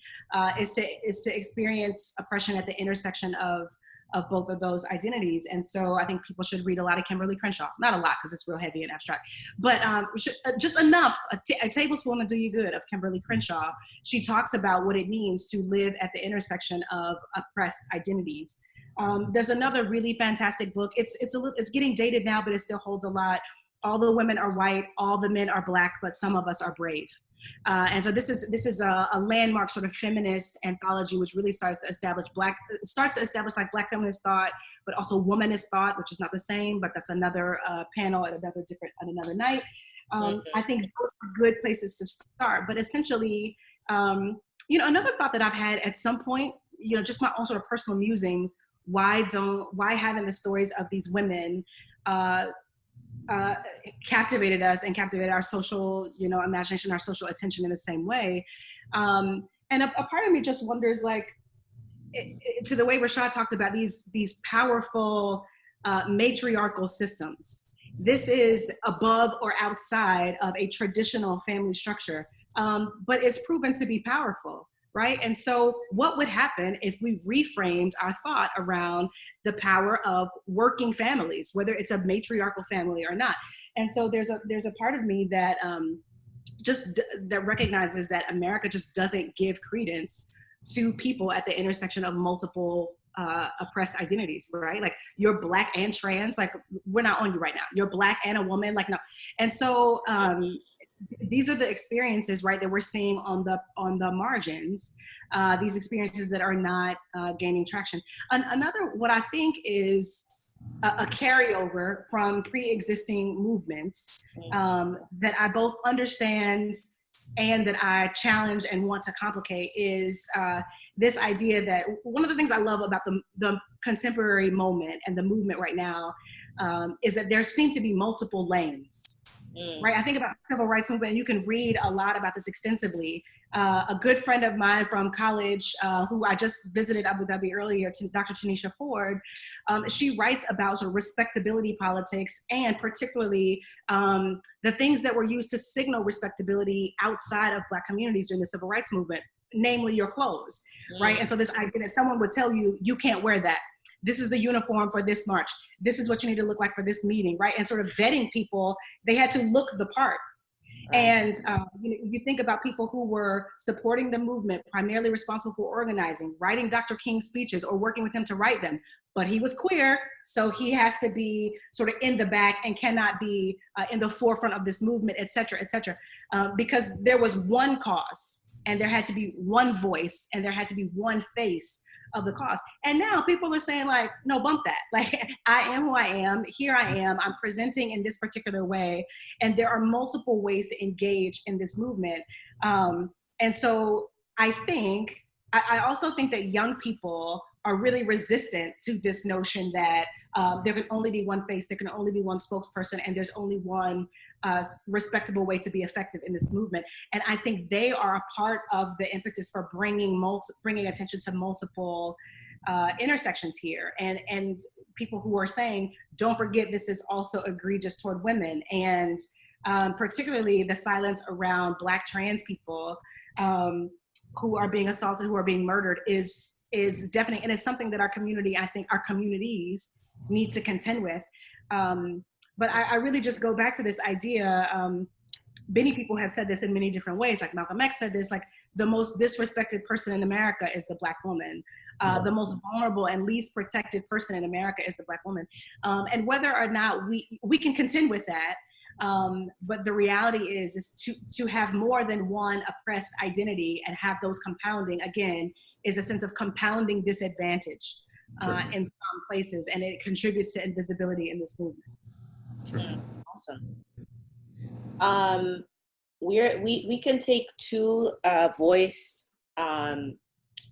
is to experience oppression at the intersection of both of those identities. And so I think people should read a lot of Kimberly Crenshaw. Not a lot, because it's real heavy and abstract, but just enough, a tablespoon will do you good, of Kimberly Crenshaw. She talks about what it means to live at the intersection of oppressed identities. There's another really fantastic book. It's getting dated now, but it still holds a lot. All the women are white, all the men are black, but some of us are brave. And so this is a landmark sort of feminist anthology, which really starts to establish like black feminist thought, but also womanist thought, which is not the same, but that's another panel at another night. I think those are good places to start. But essentially, another thought that I've had at some point, just my own sort of personal musings. Why haven't the stories of these women captivated us and captivated our social, imagination, our social attention in the same way? And a part of me just wonders, like, to the way Rashad talked about these powerful matriarchal systems. This is above or outside of a traditional family structure, but it's proven to be powerful. Right. And so what would happen if we reframed our thought around the power of working families, whether it's a matriarchal family or not? And so there's a part of me that that recognizes that America just doesn't give credence to people at the intersection of multiple oppressed identities, right? Like, you're black and trans, like, we're not on you right now. You're black and a woman, like, no. And so these are the experiences, right, that we're seeing on the margins. These experiences that are not gaining traction. Another, what I think is a carryover from pre-existing movements that I both understand and that I challenge and want to complicate is this idea that one of the things I love about the contemporary moment and the movement right now is that there seem to be multiple lanes. Right, I think about the civil rights movement, and you can read a lot about this extensively. A good friend of mine from college, who I just visited Abu Dhabi earlier, Dr. Tanisha Ford, she writes about sort of respectability politics, and particularly the things that were used to signal respectability outside of Black communities during the civil rights movement, namely your clothes, right? And so this idea that someone would tell you, you can't wear that. This is the uniform for this march. This is what you need to look like for this meeting, right? And sort of vetting people, they had to look the part. Right. And you think about people who were supporting the movement, primarily responsible for organizing, writing Dr. King's speeches or working with him to write them. But he was queer, so he has to be sort of in the back and cannot be in the forefront of this movement, et cetera, because there was one cause, and there had to be one voice, and there had to be one face of the cause. And now people are saying, like, no, bump that. Like, I am who I am. Here I am. I'm presenting in this particular way. And there are multiple ways to engage in this movement. And so I also think that young people are really resistant to this notion that there can only be one face, there can only be one spokesperson, and there's only one respectable way to be effective in this movement. And I think they are a part of the impetus for bringing attention to multiple intersections here. And people who are saying, don't forget, this is also egregious toward women. And particularly the silence around Black trans people who are being assaulted, who are being murdered is definitely, and it's something that our community, I think our communities need to contend with. But I really just go back to this idea. Many people have said this in many different ways. Like Malcolm X said this, like, the most disrespected person in America is the Black woman. The most vulnerable and least protected person in America is the Black woman. And whether or not we can contend with that, but the reality is to have more than one oppressed identity and have those compounding, again, is a sense of compounding disadvantage in some places, and it contributes to invisibility in this movement. Sure. Awesome. We can take two voice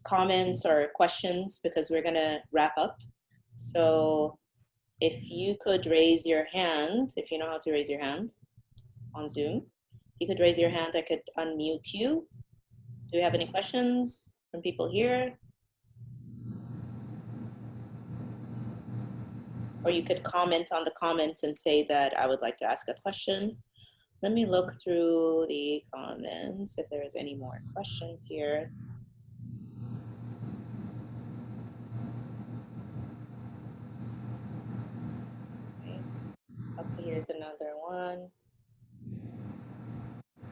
comments or questions because we're gonna wrap up. So if you could raise your hand, if you know how to raise your hand on Zoom, if you could raise your hand, I could unmute you. Do we have any questions from people here? Or you could comment on the comments and say that I would like to ask a question. Let me look through the comments if there is any more questions here. Okay, here's another one.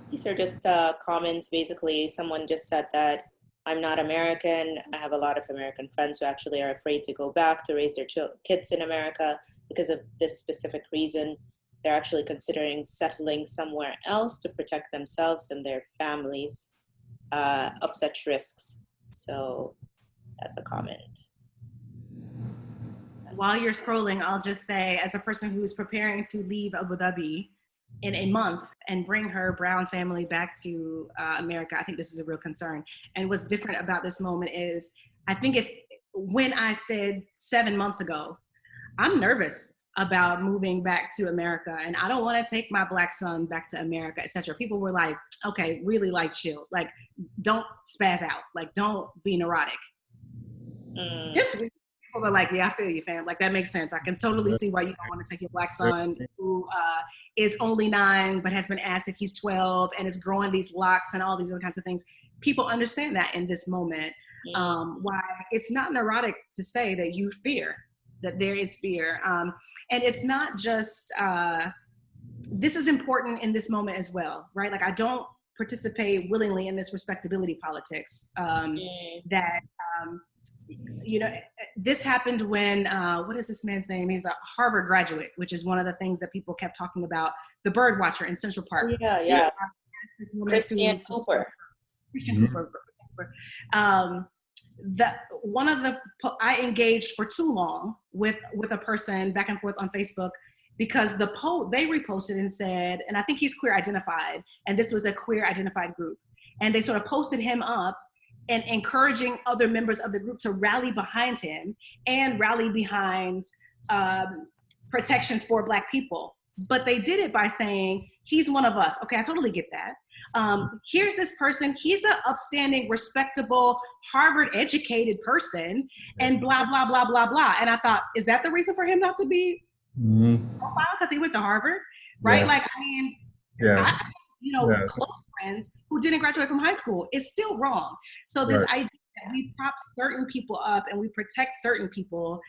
These are just comments. Basically, someone just said that I'm not American. I have a lot of American friends who actually are afraid to go back to raise their kids in America because of this specific reason. They're actually considering settling somewhere else to protect themselves and their families of such risks. So that's a comment. While you're scrolling, I'll just say, as a person who's preparing to leave Abu Dhabi in a month and bring her brown family back to America, I think this is a real concern. And what's different about this moment is, I think when I said 7 months ago, I'm nervous about moving back to America and I don't want to take my Black son back to America, etc. People were like, okay, really, like, chill, like, don't spaz out, like, don't be neurotic. This week, people are like, yeah, I feel you, fam. Like, that makes sense. I can totally see why you don't want to take your Black son who is only 9, but has been asked if he's 12 and is growing these locks and all these other kinds of things. People understand that in this moment. Why it's not neurotic to say that you fear, that there is fear. And it's not just, this is important in this moment as well, right? Like, I don't participate willingly in this respectability politics that, you know, this happened when, what is this man's name? He's a Harvard graduate, which is one of the things that people kept talking about, the bird watcher in Central Park. Yeah. Christian Cooper. I engaged for too long with a person back and forth on Facebook because they reposted and said, and I think he's queer identified, and this was a queer identified group, and they sort of posted him up and encouraging other members of the group to rally behind him and rally behind protections for Black people. But they did it by saying, he's one of us. Okay, I totally get that. Here's this person, he's an upstanding, respectable, Harvard-educated person, and blah, blah, blah, blah, blah. And I thought, is that the reason for him not to be profiled? Because he went to Harvard, right? Like, I mean, close friends who didn't graduate from high school. It's still wrong. So this idea that we prop certain people up and we protect certain people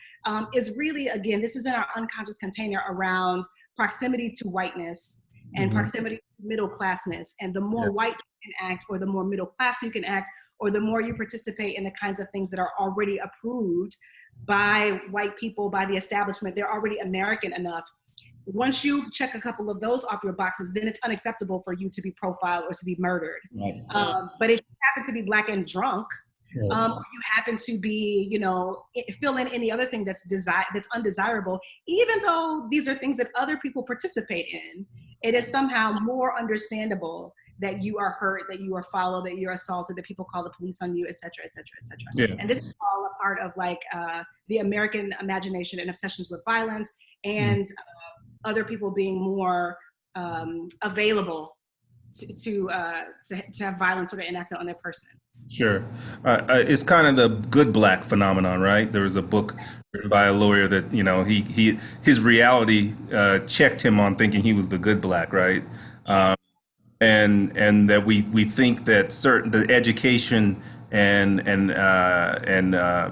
is really, again, this is in our unconscious container around proximity to whiteness and proximity to middle classness. And the more white you can act, or the more middle class you can act, or the more you participate in the kinds of things that are already approved by white people, by the establishment, they're already American enough. Once you check a couple of those off your boxes, then it's unacceptable for you to be profiled or to be murdered. But if you happen to be Black and drunk, or you happen to be, fill in any other thing that's undesirable, even though these are things that other people participate in, it is somehow more understandable that you are hurt, that you are followed, that you're assaulted, that people call the police on you, et cetera, et cetera, et cetera. And this is all a part of the American imagination and obsessions with violence, and other people being more available to have violence sort of enacted on their person. Sure. It's kind of the good Black phenomenon, right? There was a book written by a lawyer that, his reality checked him on thinking he was the good Black, right? And that we think that the education and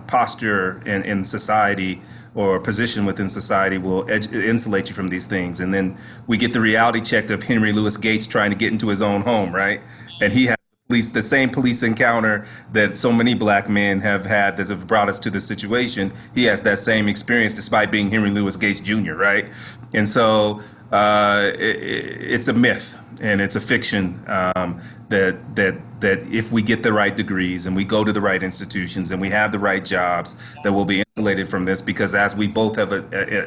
posture in society or position within society will insulate you from these things. And then we get the reality check of Henry Louis Gates trying to get into his own home, right? And he has the same police encounter that so many Black men have had that have brought us to this situation. He has that same experience despite being Henry Louis Gates Jr., right? And so it's a myth and it's a fiction that if we get the right degrees and we go to the right institutions and we have the right jobs, that we'll be insulated from this, because as we both have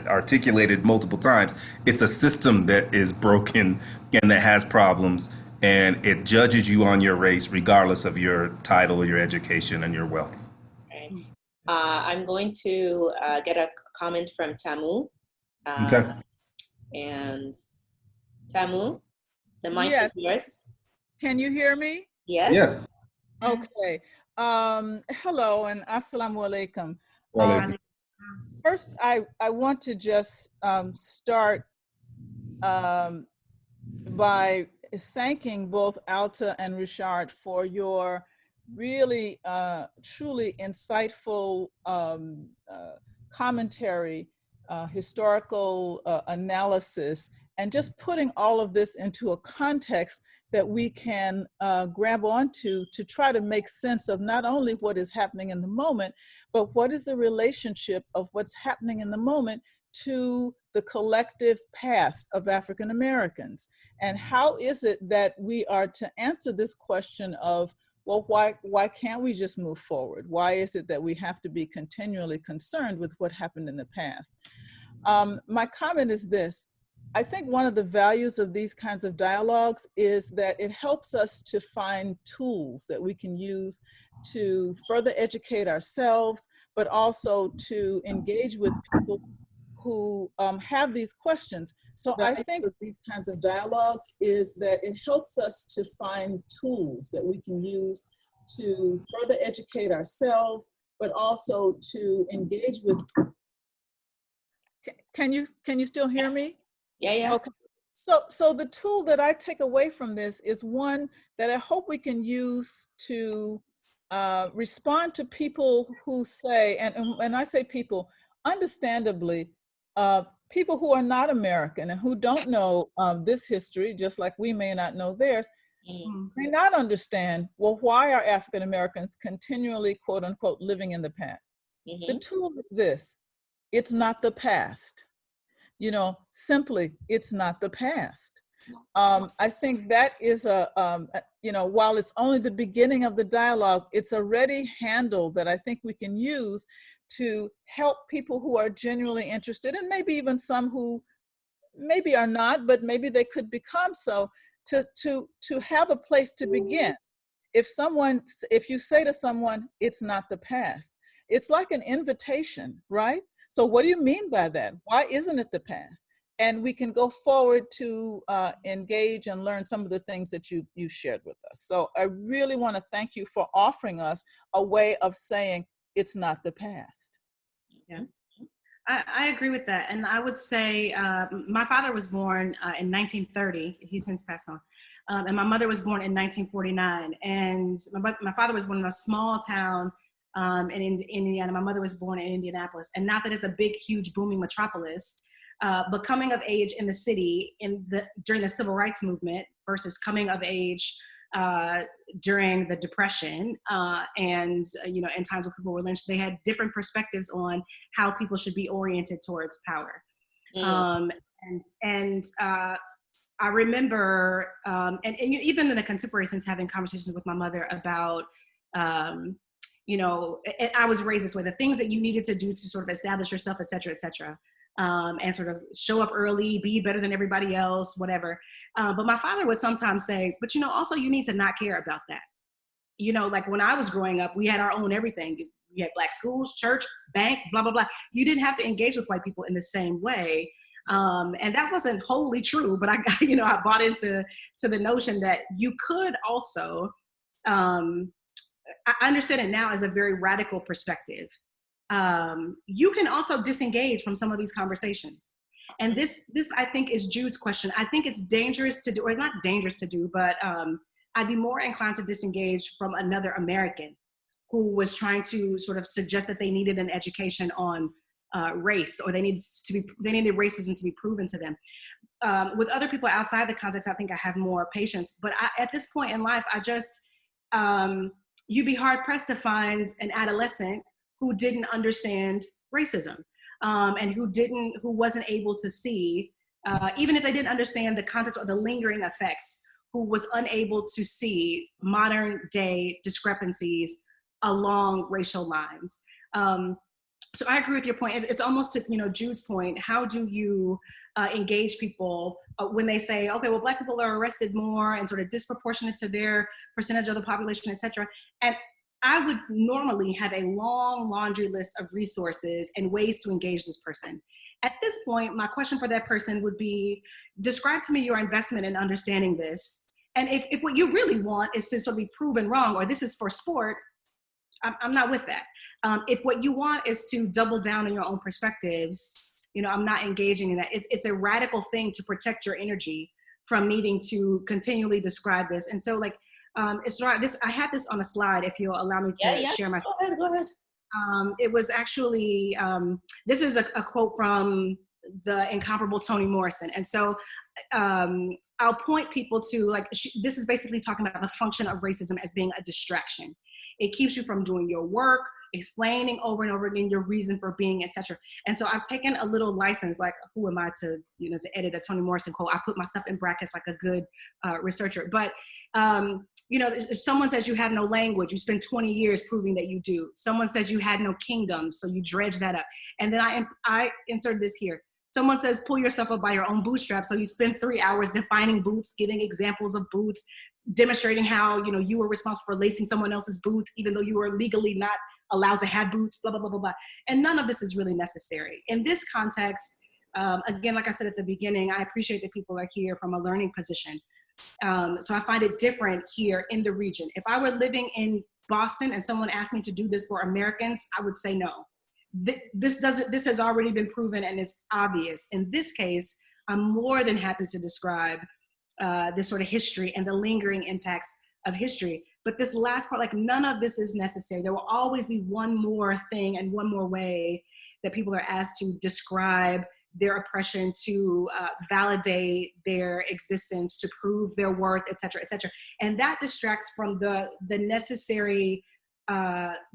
articulated multiple times, it's a system that is broken and that has problems, and it judges you on your race regardless of your title or your education and your wealth. Okay. I'm going to get a comment from Tamu. Okay. And Tamu, the mic is yours. Can you hear me? Yes. Yes. Okay. Hello and assalamu alaikum. First, I want to just start by thanking both Alta and Richard for your really, truly insightful commentary, historical analysis, and just putting all of this into a context that we can grab onto to try to make sense of not only what is happening in the moment, but what is the relationship of what's happening in the moment to the collective past of African Americans. And how is it that we are to answer this question of, well, why can't we just move forward? Why is it that we have to be continually concerned with what happened in the past? My comment is this. I think one of the values of these kinds of dialogues is that it helps us to find tools that we can use to further educate ourselves, but also to engage with people who have these questions. So I think with these kinds of dialogues is that it helps us to find tools that we can use to further educate ourselves, but also to engage with. Can you still hear me? Yeah. Okay. So the tool that I take away from this is one that I hope we can use to respond to people who say, and I say people, understandably, people who are not American and who don't know this history, just like we may not know theirs, may not understand, well, why are African Americans continually, quote unquote, living in the past? The tool is this: it's not the past. You know, simply, it's not the past. I think that is you know, while it's only the beginning of the dialogue, it's a ready handle that I think we can use to help people who are genuinely interested, and maybe even some who maybe are not, but maybe they could become so, to have a place to begin. If you say to someone, it's not the past, it's like an invitation, right? So what do you mean by that? Why isn't it the past? And we can go forward to engage and learn some of the things that you've shared with us. So I really want to thank you for offering us a way of saying it's not the past. Yeah, I agree with that. And I would say my father was born in 1930. He's since passed on. And my mother was born in 1949. And my father was born in a small town in Indiana. My mother was born in Indianapolis. And not that it's a big, huge, booming metropolis, but coming of age in the city during the civil rights movement versus coming of age during the Depression and you know, in times where people were lynched, they had different perspectives on how people should be oriented towards power. I remember, and even in the contemporary sense, having conversations with my mother about, you know, I was raised this way, the things that you needed to do to sort of establish yourself, et cetera, and sort of show up early, be better than everybody else, whatever. But my father would sometimes say, but you know, also you need to not care about that. You know, like when I was growing up, we had our own everything. We had black schools, church, bank, blah, blah, blah. You didn't have to engage with white people in the same way. And that wasn't wholly true, but I bought into the notion that you could also, I understand it now as a very radical perspective. You can also disengage from some of these conversations. And this I think is Jude's question. I think it's dangerous to do, or it's not dangerous to do, but I'd be more inclined to disengage from another American who was trying to sort of suggest that they needed an education on race, or they needed racism to be proven to them. With other people outside the context, I think I have more patience. But at this point in life, I just, you'd be hard pressed to find an adolescent who didn't understand racism and who wasn't able to see, even if they didn't understand the context or the lingering effects, who was unable to see modern day discrepancies along racial lines. So I agree with your point. It's almost to, you know, Jude's point. How do you engage people when they say, okay, well, Black people are arrested more and sort of disproportionate to their percentage of the population, et cetera. And I would normally have a long laundry list of resources and ways to engage this person. At this point, my question for that person would be, describe to me your investment in understanding this. And if what you really want is to sort of be proven wrong, or this is for sport, I'm not with that. If what you want is to double down on your own perspectives, you know, I'm not engaging in that. It's a radical thing to protect your energy from needing to continually describe this. And so, like, it's right. I have this on a slide. If you'll allow me to share my. Go ahead. It was actually, this is a quote from the incomparable Toni Morrison. And so I'll point people to, like, this is basically talking about the function of racism as being a distraction. It keeps you from doing your work, explaining over and over again your reason for being, etc. And so I've taken a little license, like, who am I to, to edit a Toni Morrison quote? I put myself in brackets like a good researcher. But, if someone says you have no language, you spend 20 years proving that you do. Someone says you had no kingdom, so you dredge that up. And then I insert this here. Someone says, pull yourself up by your own bootstraps. So you spend 3 hours defining boots, giving examples of boots, demonstrating how, you were responsible for lacing someone else's boots, even though you were legally not allowed to have boots, blah, blah, blah, blah, blah. And none of this is really necessary. In this context, again, like I said at the beginning, I appreciate that people are here from a learning position. So I find it different here in the region. If I were living in Boston and someone asked me to do this for Americans, I would say no. This has already been proven and is obvious. In this case, I'm more than happy to describe this sort of history and the lingering impacts of history. But this last part, like, none of this is necessary. There will always be one more thing and one more way that people are asked to describe their oppression, to validate their existence, to prove their worth, et cetera, et cetera. And that distracts from the necessary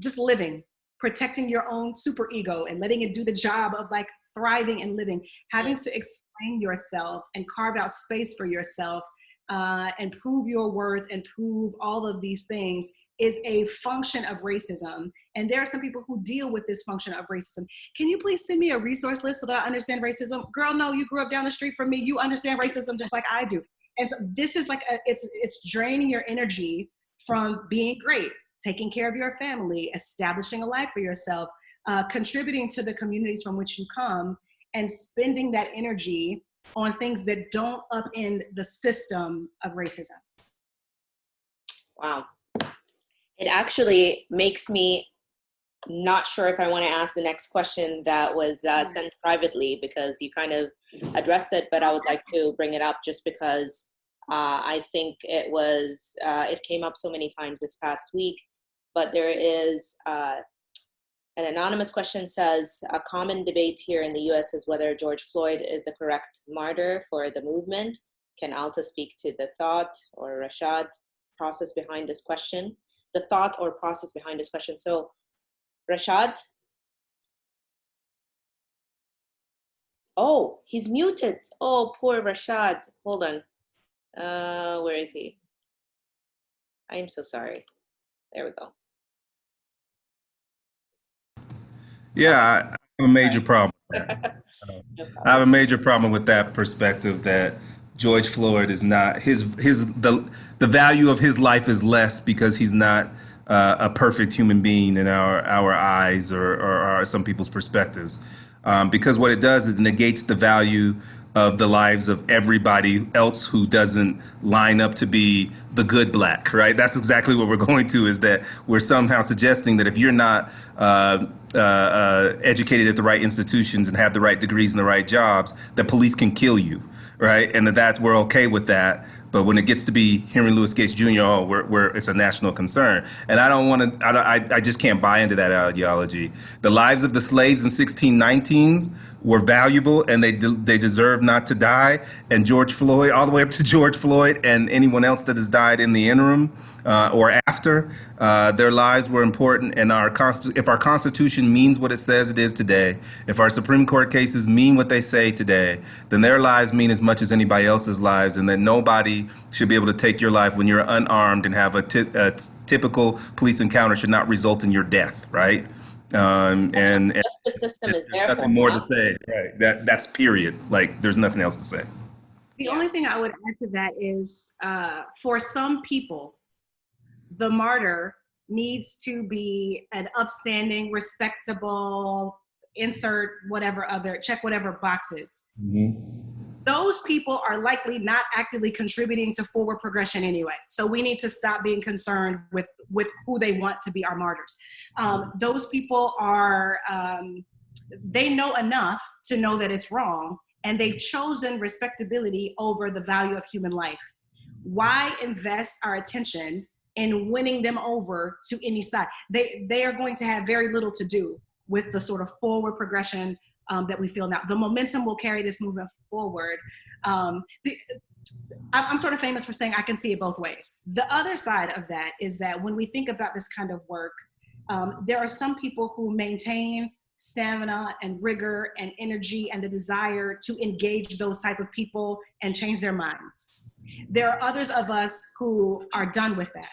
just living, protecting your own super ego and letting it do the job of, like, thriving and living. Having to explain yourself and carve out space for yourself and prove your worth and prove all of these things is a function of racism. And there are some people who deal with this function of racism. Can you please send me a resource list so that I understand racism? Girl, no, you grew up down the street from me. You understand racism just like I do. And so this is like, it's draining your energy from being great, taking care of your family, establishing a life for yourself, contributing to the communities from which you come, and spending that energy on things that don't upend the system of racism. Wow. It actually makes me not sure if I want to ask the next question that was sent privately, because you kind of addressed it, but I would like to bring it up just because I think it came up so many times this past week. But there is an anonymous question says, a common debate here in the US is whether George Floyd is the correct martyr for the movement. Can Alta speak to the thought, or Rashad, process behind this question? The thought or process behind this question. So, Rashad? Oh, he's muted. Oh, poor Rashad. Hold on. Where is he? I am so sorry. There we go. Yeah, I have a major problem. I have a major problem with that perspective that George Floyd is not the value of his life is less because he's not a perfect human being in our eyes or some people's perspectives. Because what it does is it negates the value of the lives of everybody else who doesn't line up to be the good black, right? That's exactly what we're going to, is that we're somehow suggesting that if you're not educated at the right institutions and have the right degrees and the right jobs, that police can kill you, right? And that we're okay with that. But when it gets to be Henry Louis Gates Jr., it's a national concern. And I don't want to, I just can't buy into that ideology. The lives of the slaves in 1619s were valuable, and they deserve not to die. And George Floyd, all the way up to George Floyd and anyone else that has died in the interim or after, their lives were important. And if our Constitution means what it says it is today, if our Supreme Court cases mean what they say today, then their lives mean as much as anybody else's lives, and that nobody should be able to take your life when you're unarmed and have a typical police encounter should not result in your death, right? And the system is there nothing for more to say, right? That's period. Like, there's nothing else to say. The only thing I would add to that is, for some people, the martyr needs to be an upstanding, respectable, insert whatever other, check whatever boxes. Mm-hmm. Those people are likely not actively contributing to forward progression anyway. So we need to stop being concerned with who they want to be our martyrs. Those people are, they know enough to know that it's wrong, and they've chosen respectability over the value of human life. Why invest our attention in winning them over to any side? They are going to have very little to do with the sort of forward progression that we feel now. The momentum will carry this movement forward. I'm sort of famous for saying I can see it both ways. The other side of that is that when we think about this kind of work, there are some people who maintain stamina and rigor and energy and the desire to engage those type of people and change their minds. There are others of us who are done with that.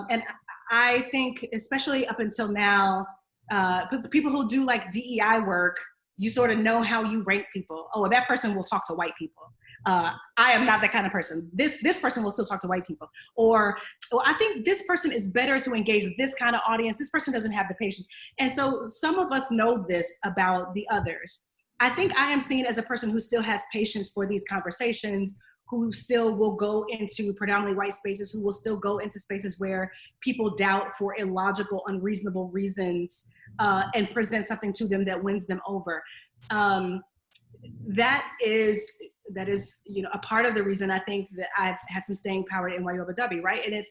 And I think, especially up until now, people who do like DEI work, you sort of know how you rank people. Oh, well, that person will talk to white people. I am not that kind of person. This person will still talk to white people. Or, well, I think this person is better to engage this kind of audience. This person doesn't have the patience. And so some of us know this about the others. I think I am seen as a person who still has patience for these conversations, who still will go into predominantly white spaces, who will still go into spaces where people doubt for illogical, unreasonable reasons, and present something to them that wins them over. That is, a part of the reason I think that I've had some staying power at NYU, right?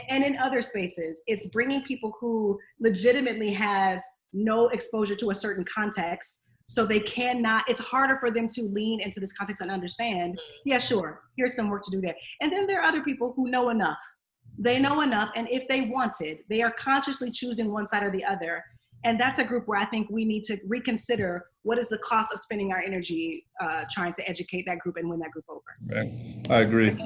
And in other spaces, it's bringing people who legitimately have no exposure to a certain context, so they cannot, it's harder for them to lean into this context and understand, yeah, sure, here's some work to do there. And then there are other people who know enough. They know enough, and if they wanted, they are consciously choosing one side or the other. And that's a group where I think we need to reconsider what is the cost of spending our energy trying to educate that group and win that group over. Right. I agree.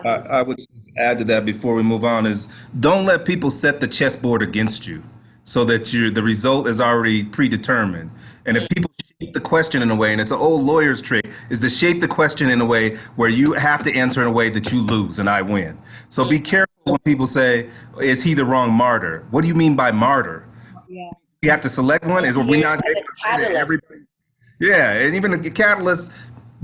I would add to that before we move on is don't let people set the chessboard against you so that the result is already predetermined. And if people shape the question in a way, and it's an old lawyer's trick, is to shape the question in a way where you have to answer in a way that you lose and I win. So be careful when people say, is he the wrong martyr? What do you mean by martyr? Yeah. You have to select one? Is we not able to say that everybody? Yeah, and even the catalyst,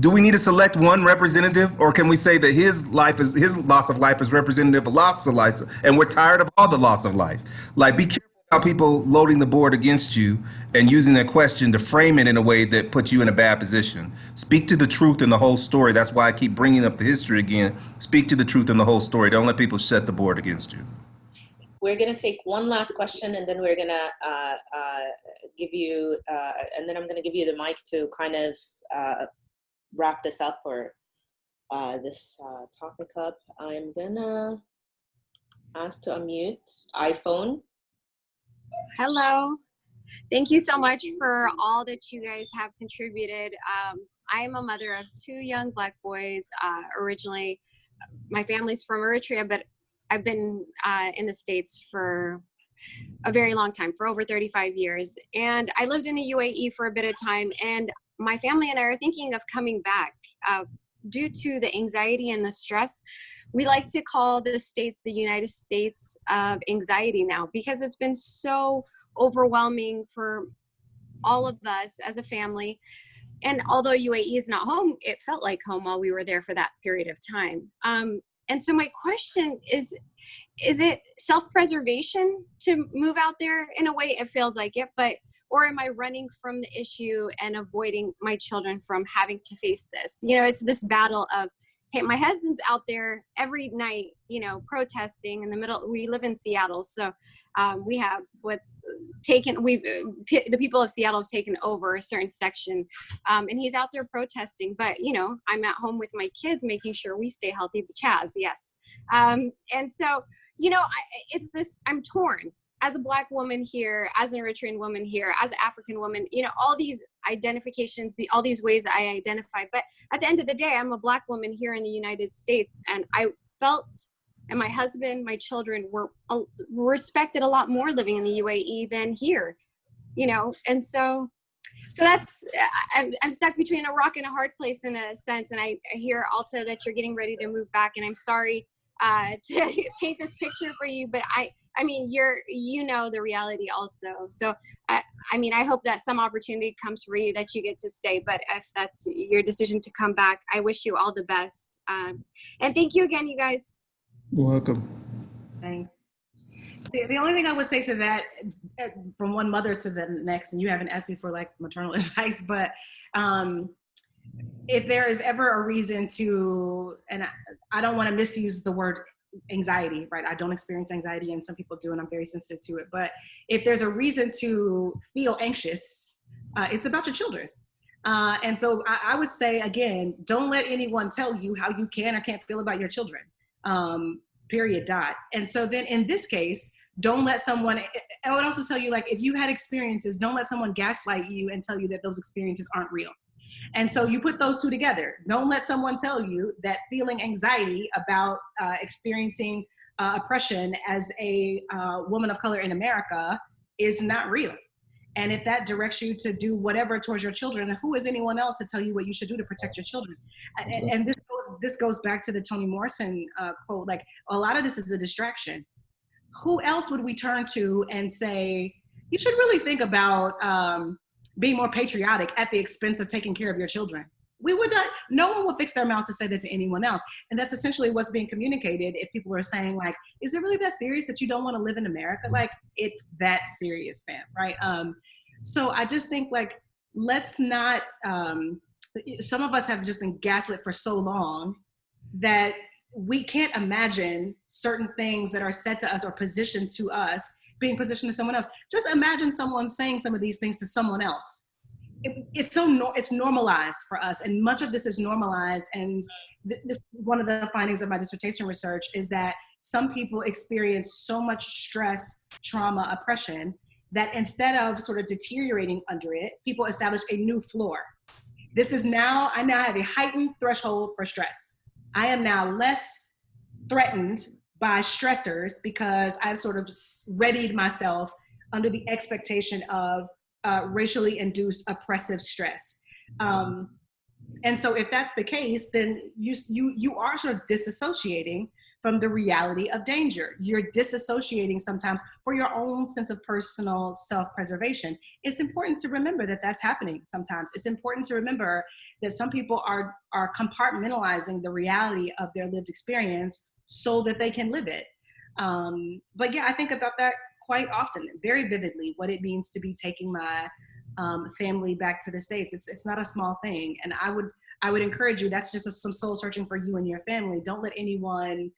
do we need to select one representative, or can we say that his loss of life is representative of loss of life, and we're tired of all the loss of life? Like, be careful about people loading the board against you and using a question to frame it in a way that puts you in a bad position. Speak to the truth in the whole story. That's why I keep bringing up the history again. Speak to the truth in the whole story. Don't let people set the board against you. We're going to take one last question, and then we're going to give you, and then I'm going to give you the mic to kind of wrap this up, or this topic up. I'm going to ask to unmute iPhone. Hello. Thank you so much for all that you guys have contributed. I am a mother of 2 young Black boys. Originally, my family's from Eritrea, but I've been in the States for a very long time, for over 35 years. And I lived in the UAE for a bit of time, and my family and I are thinking of coming back. Due to the anxiety and the stress, we like to call the States the United States of anxiety now, because it's been so overwhelming for all of us as a family. And although UAE is not home, it felt like home while we were there for that period of time. And so my question is it self-preservation to move out there? In a way, it feels like it, or am I running from the issue and avoiding my children from having to face this? You know, it's this battle of, hey, my husband's out there every night, you know, protesting in the middle. We live in Seattle, so we have the people of Seattle have taken over a certain section, and he's out there protesting. But, you know, I'm at home with my kids, making sure we stay healthy. The Chads, yes. And so, you know, I'm torn. As a Black woman here, as an Eritrean woman here, as an African woman, you know, all these identifications, all these ways I identify. But at the end of the day, I'm a Black woman here in the United States, and I felt, and my husband, my children were respected a lot more living in the UAE than here, you know. And so that's, I'm stuck between a rock and a hard place in a sense. And I hear, Alta, that you're getting ready to move back, and I'm sorry to paint this picture for you, but I mean, you know the reality also. So, I mean, I hope that some opportunity comes for you that you get to stay. But if that's your decision to come back, I wish you all the best. And thank you again, you guys. You're welcome. Thanks. The only thing I would say to that, from one mother to the next, and you haven't asked me for like maternal advice, but if there is ever a reason to, and I don't want to misuse the word anxiety, right? I don't experience anxiety, and some people do, and I'm very sensitive to it. But if there's a reason to feel anxious, It's about your children. And so I would say, again, don't let anyone tell you how you can or can't feel about your children, period, dot. And so then in this case, don't let someone, I would also tell you, like, if you had experiences, don't let someone gaslight you and tell you that those experiences aren't real. And so you put those two together. Don't let someone tell you that feeling anxiety about experiencing oppression as a woman of color in America is not real. And if that directs you to do whatever towards your children, who is anyone else to tell you what you should do to protect your children? And this goes back to the Toni Morrison quote. Like, a lot of this is a distraction. Who else would we turn to and say, you should really think about being more patriotic at the expense of taking care of your children? We would not, no one will fix their mouth to say that to anyone else. And that's essentially what's being communicated. If people are saying, like, is it really that serious that you don't want to live in America? Like, it's that serious, fam, right? So I just think, like, let's not, some of us have just been gaslit for so long that we can't imagine certain things that are said to us or positioned to us being positioned to someone else. Just imagine someone saying some of these things to someone else. It's normalized for us, and much of this is normalized. And this one of the findings of my dissertation research is that some people experience so much stress, trauma, oppression that instead of sort of deteriorating under it, people establish a new floor. I now have a heightened threshold for stress. I am now less threatened by stressors because I've sort of readied myself under the expectation of racially induced oppressive stress. And so if that's the case, then you are sort of disassociating from the reality of danger. You're disassociating sometimes for your own sense of personal self-preservation. It's important to remember that that's happening sometimes. It's important to remember that some people are compartmentalizing the reality of their lived experience so that they can live it. But yeah, I think about that quite often, very vividly, what it means to be taking my family back to the States. It's not a small thing. And I would encourage you, that's just some soul searching for you and your family. Don't let anyone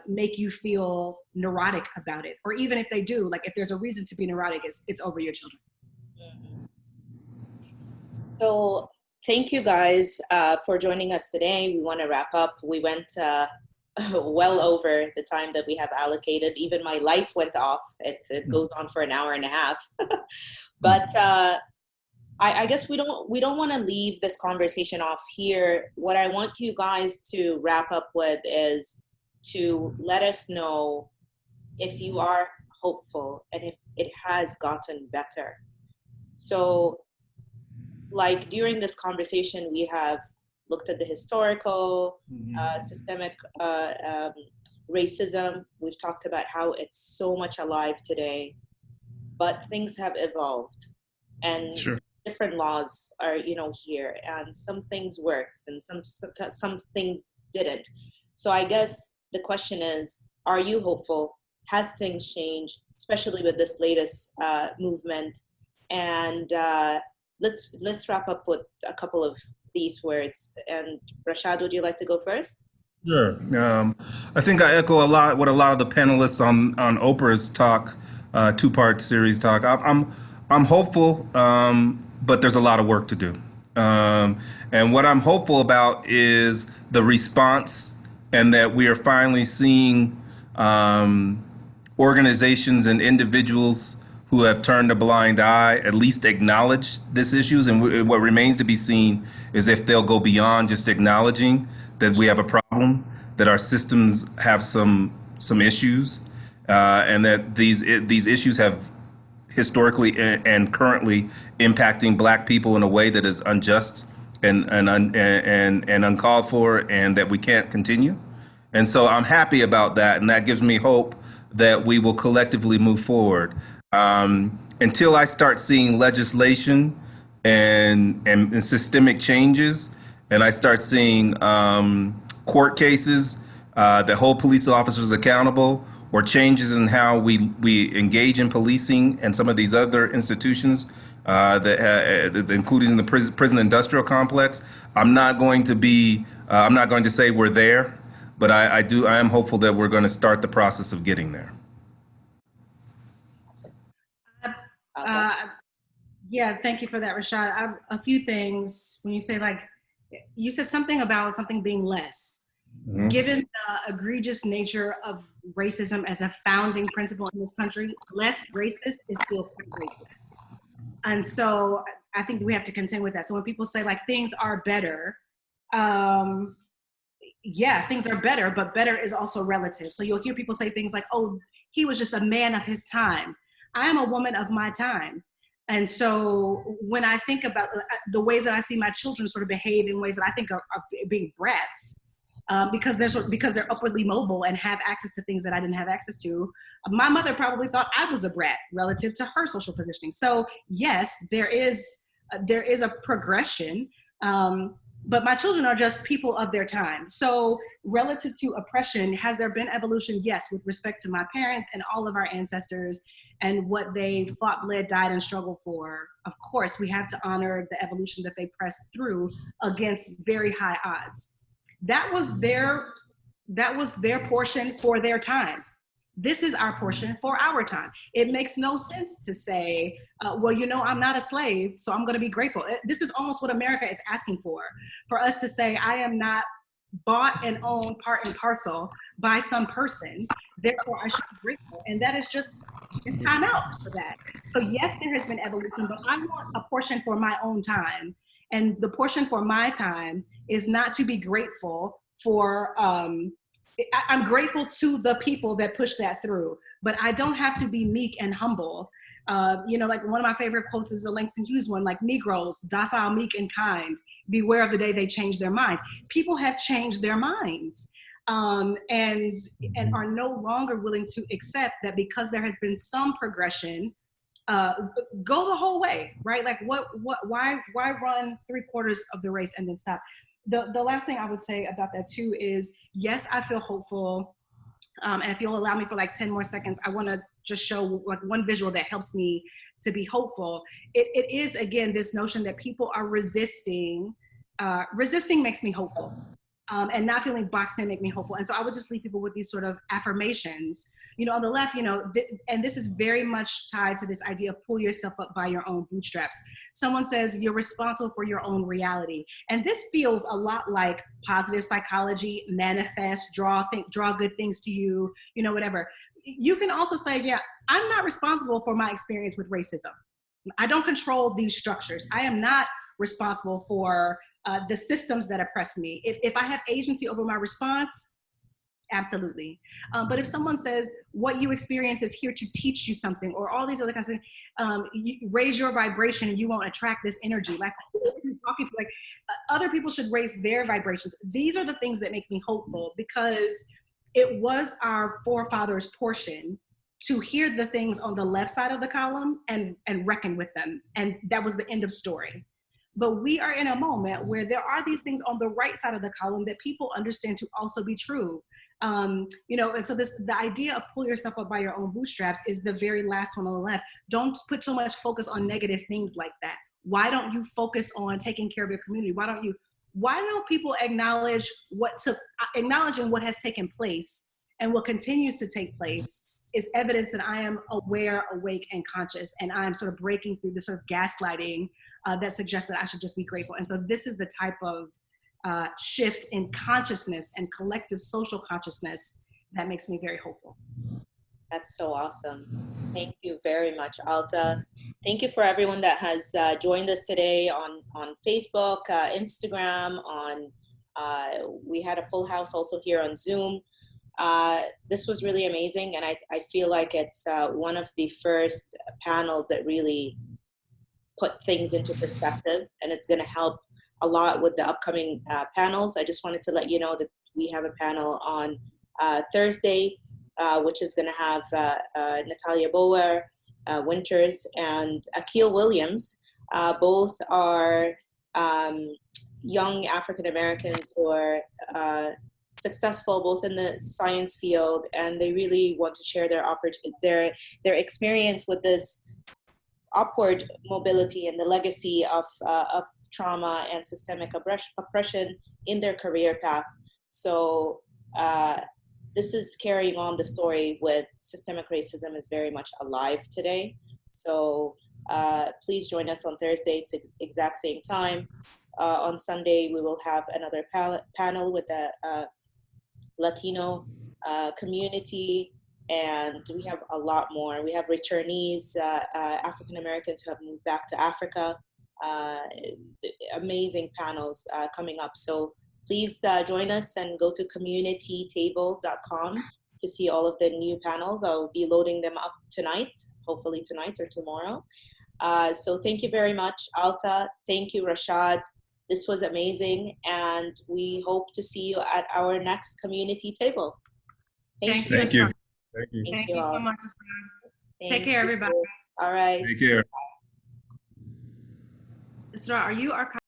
make you feel neurotic about it. Or even if they do, like, if there's a reason to be neurotic, it's over your children. So thank you guys for joining us today. We want to wrap up. We went well over the time that we have allocated. Even my light went off. It goes on for an hour and a half. But I guess we don't want to leave this conversation off here. What I want you guys to wrap up with is to let us know if you are hopeful and if it has gotten better. So, like, during this conversation, we have looked at the historical, systemic racism. We've talked about how it's so much alive today, but things have evolved, and different laws are, here, and some things worked and some things didn't. So I guess the question is, are you hopeful? Has things changed, especially with this latest movement? And let's wrap up with a couple of these words. And Rashad, would you like to go first? Sure. I think I echo what a lot of the panelists on Oprah's talk, two-part series talk. I'm hopeful, but there's a lot of work to do. And what I'm hopeful about is the response, and that we are finally seeing organizations and individuals who have turned a blind eye at least acknowledge these issues. And what remains to be seen is if they'll go beyond just acknowledging that we have a problem, that our systems have some issues, and that these issues have historically and currently impacting Black people in a way that is unjust and uncalled for, and that we can't continue. And so I'm happy about that, and that gives me hope that we will collectively move forward. Until I start seeing legislation and systemic changes, and I start seeing court cases that hold police officers accountable, or changes in how we engage in policing and some of these other institutions, including the prison industrial complex, I'm not going to say we're there, but I am hopeful that we're going to start the process of getting there. Yeah, thank you for that, Rashad. A few things. When you say like, you said something about something being less. Given the egregious nature of racism as a founding principle in this country, less racist is still racist. And so I think we have to contend with that. So when people say like things are better, um, yeah, things are better, but better is also relative. So you'll hear people say things like, oh, he was just a man of his time. I am a woman of my time. And so when I think about the ways that I see my children sort of behave in ways that I think are being brats, because they're upwardly mobile and have access to things that I didn't have access to. My mother probably thought I was a brat relative to her social positioning. So yes, there is a progression. But my children are just people of their time. So relative to oppression, has there been evolution? Yes, with respect to my parents and all of our ancestors and what they fought, bled, died, and struggled for. Of course, we have to honor the evolution that they pressed through against very high odds. That was their portion for their time. This is our portion for our time. It makes no sense to say, well, you know, I'm not a slave, so I'm going to be grateful. This is almost what America is asking for us to say, I am not bought and owned part and parcel by some person, therefore I should be grateful. And that is just, it's time out for that. So yes, there has been evolution, but I want a portion for my own time. And the portion for my time is not to be grateful for, I'm grateful to the people that push that through, but I don't have to be meek and humble. You know, like one of my favorite quotes is a Langston Hughes one, like Negroes, docile, meek, and kind, beware of the day they change their mind. People have changed their minds and are no longer willing to accept that because there has been some progression, go the whole way, right? Like why run 3/4 of the race and then stop? The last thing I would say about that too is, yes, I feel hopeful. And if you'll allow me for like 10 more seconds, I want to just show like one visual that helps me to be hopeful. It is, again, this notion that people are resisting. Resisting makes me hopeful. And not feeling boxed in make me hopeful. And so I would just leave people with these sort of affirmations. You know, on the left, you know, and this is very much tied to this idea of pull yourself up by your own bootstraps. Someone says you're responsible for your own reality. And this feels a lot like positive psychology, manifest, draw good things to you, you know, whatever. You can also say, yeah, I'm not responsible for my experience with racism. I don't control these structures. I am not responsible for the systems that oppress me. If I have agency over my response, absolutely. But if someone says what you experience is here to teach you something, or all these other kinds of things, you raise your vibration and you won't attract this energy. Like who are you talking to? Like other people should raise their vibrations. These are the things that make me hopeful, because it was our forefathers' portion to hear the things on the left side of the column and reckon with them. And that was the end of story. But we are in a moment where there are these things on the right side of the column that people understand to also be true. You know, and so the idea of pull yourself up by your own bootstraps is the very last one on the left. Don't put so much focus on negative things like that. Why don't you focus on taking care of your community? Why don't people acknowledging what has taken place and what continues to take place is evidence that I am aware, awake, and conscious, and I'm sort of breaking through the sort of gaslighting that suggests that I should just be grateful. And so this is the type of shift in consciousness and collective social consciousness that makes me very hopeful. That's so awesome. Thank you very much, Alta. Thank you for everyone that has joined us today on Facebook, Instagram, we had a full house also here on Zoom. This was really amazing, and I feel like it's one of the first panels that really put things into perspective, and it's going to help a lot with the upcoming panels. I just wanted to let you know that we have a panel on Thursday, which is going to have Natalia Bower, Winters, and Akil Williams. Both are young African Americans who are successful both in the science field, and they really want to share their experience with this upward mobility and the legacy of trauma and systemic oppression in their career path. So this is carrying on the story with systemic racism is very much alive today. So Please join us on Thursday, exact same time. On Sunday, we will have another panel with the Latino community, and we have a lot more. We have returnees, African Americans who have moved back to Africa. Amazing panels coming up. So please join us and go to communitytable.com to see all of the new panels. I'll be loading them up tonight, hopefully tonight or tomorrow. So thank you very much, Alta. Thank you, Rashad. This was amazing, and we hope to see you at our next community table. Thank you. Thank you. Thank you so much. Take care, everybody. All right. Take care. Isra, are you archiving?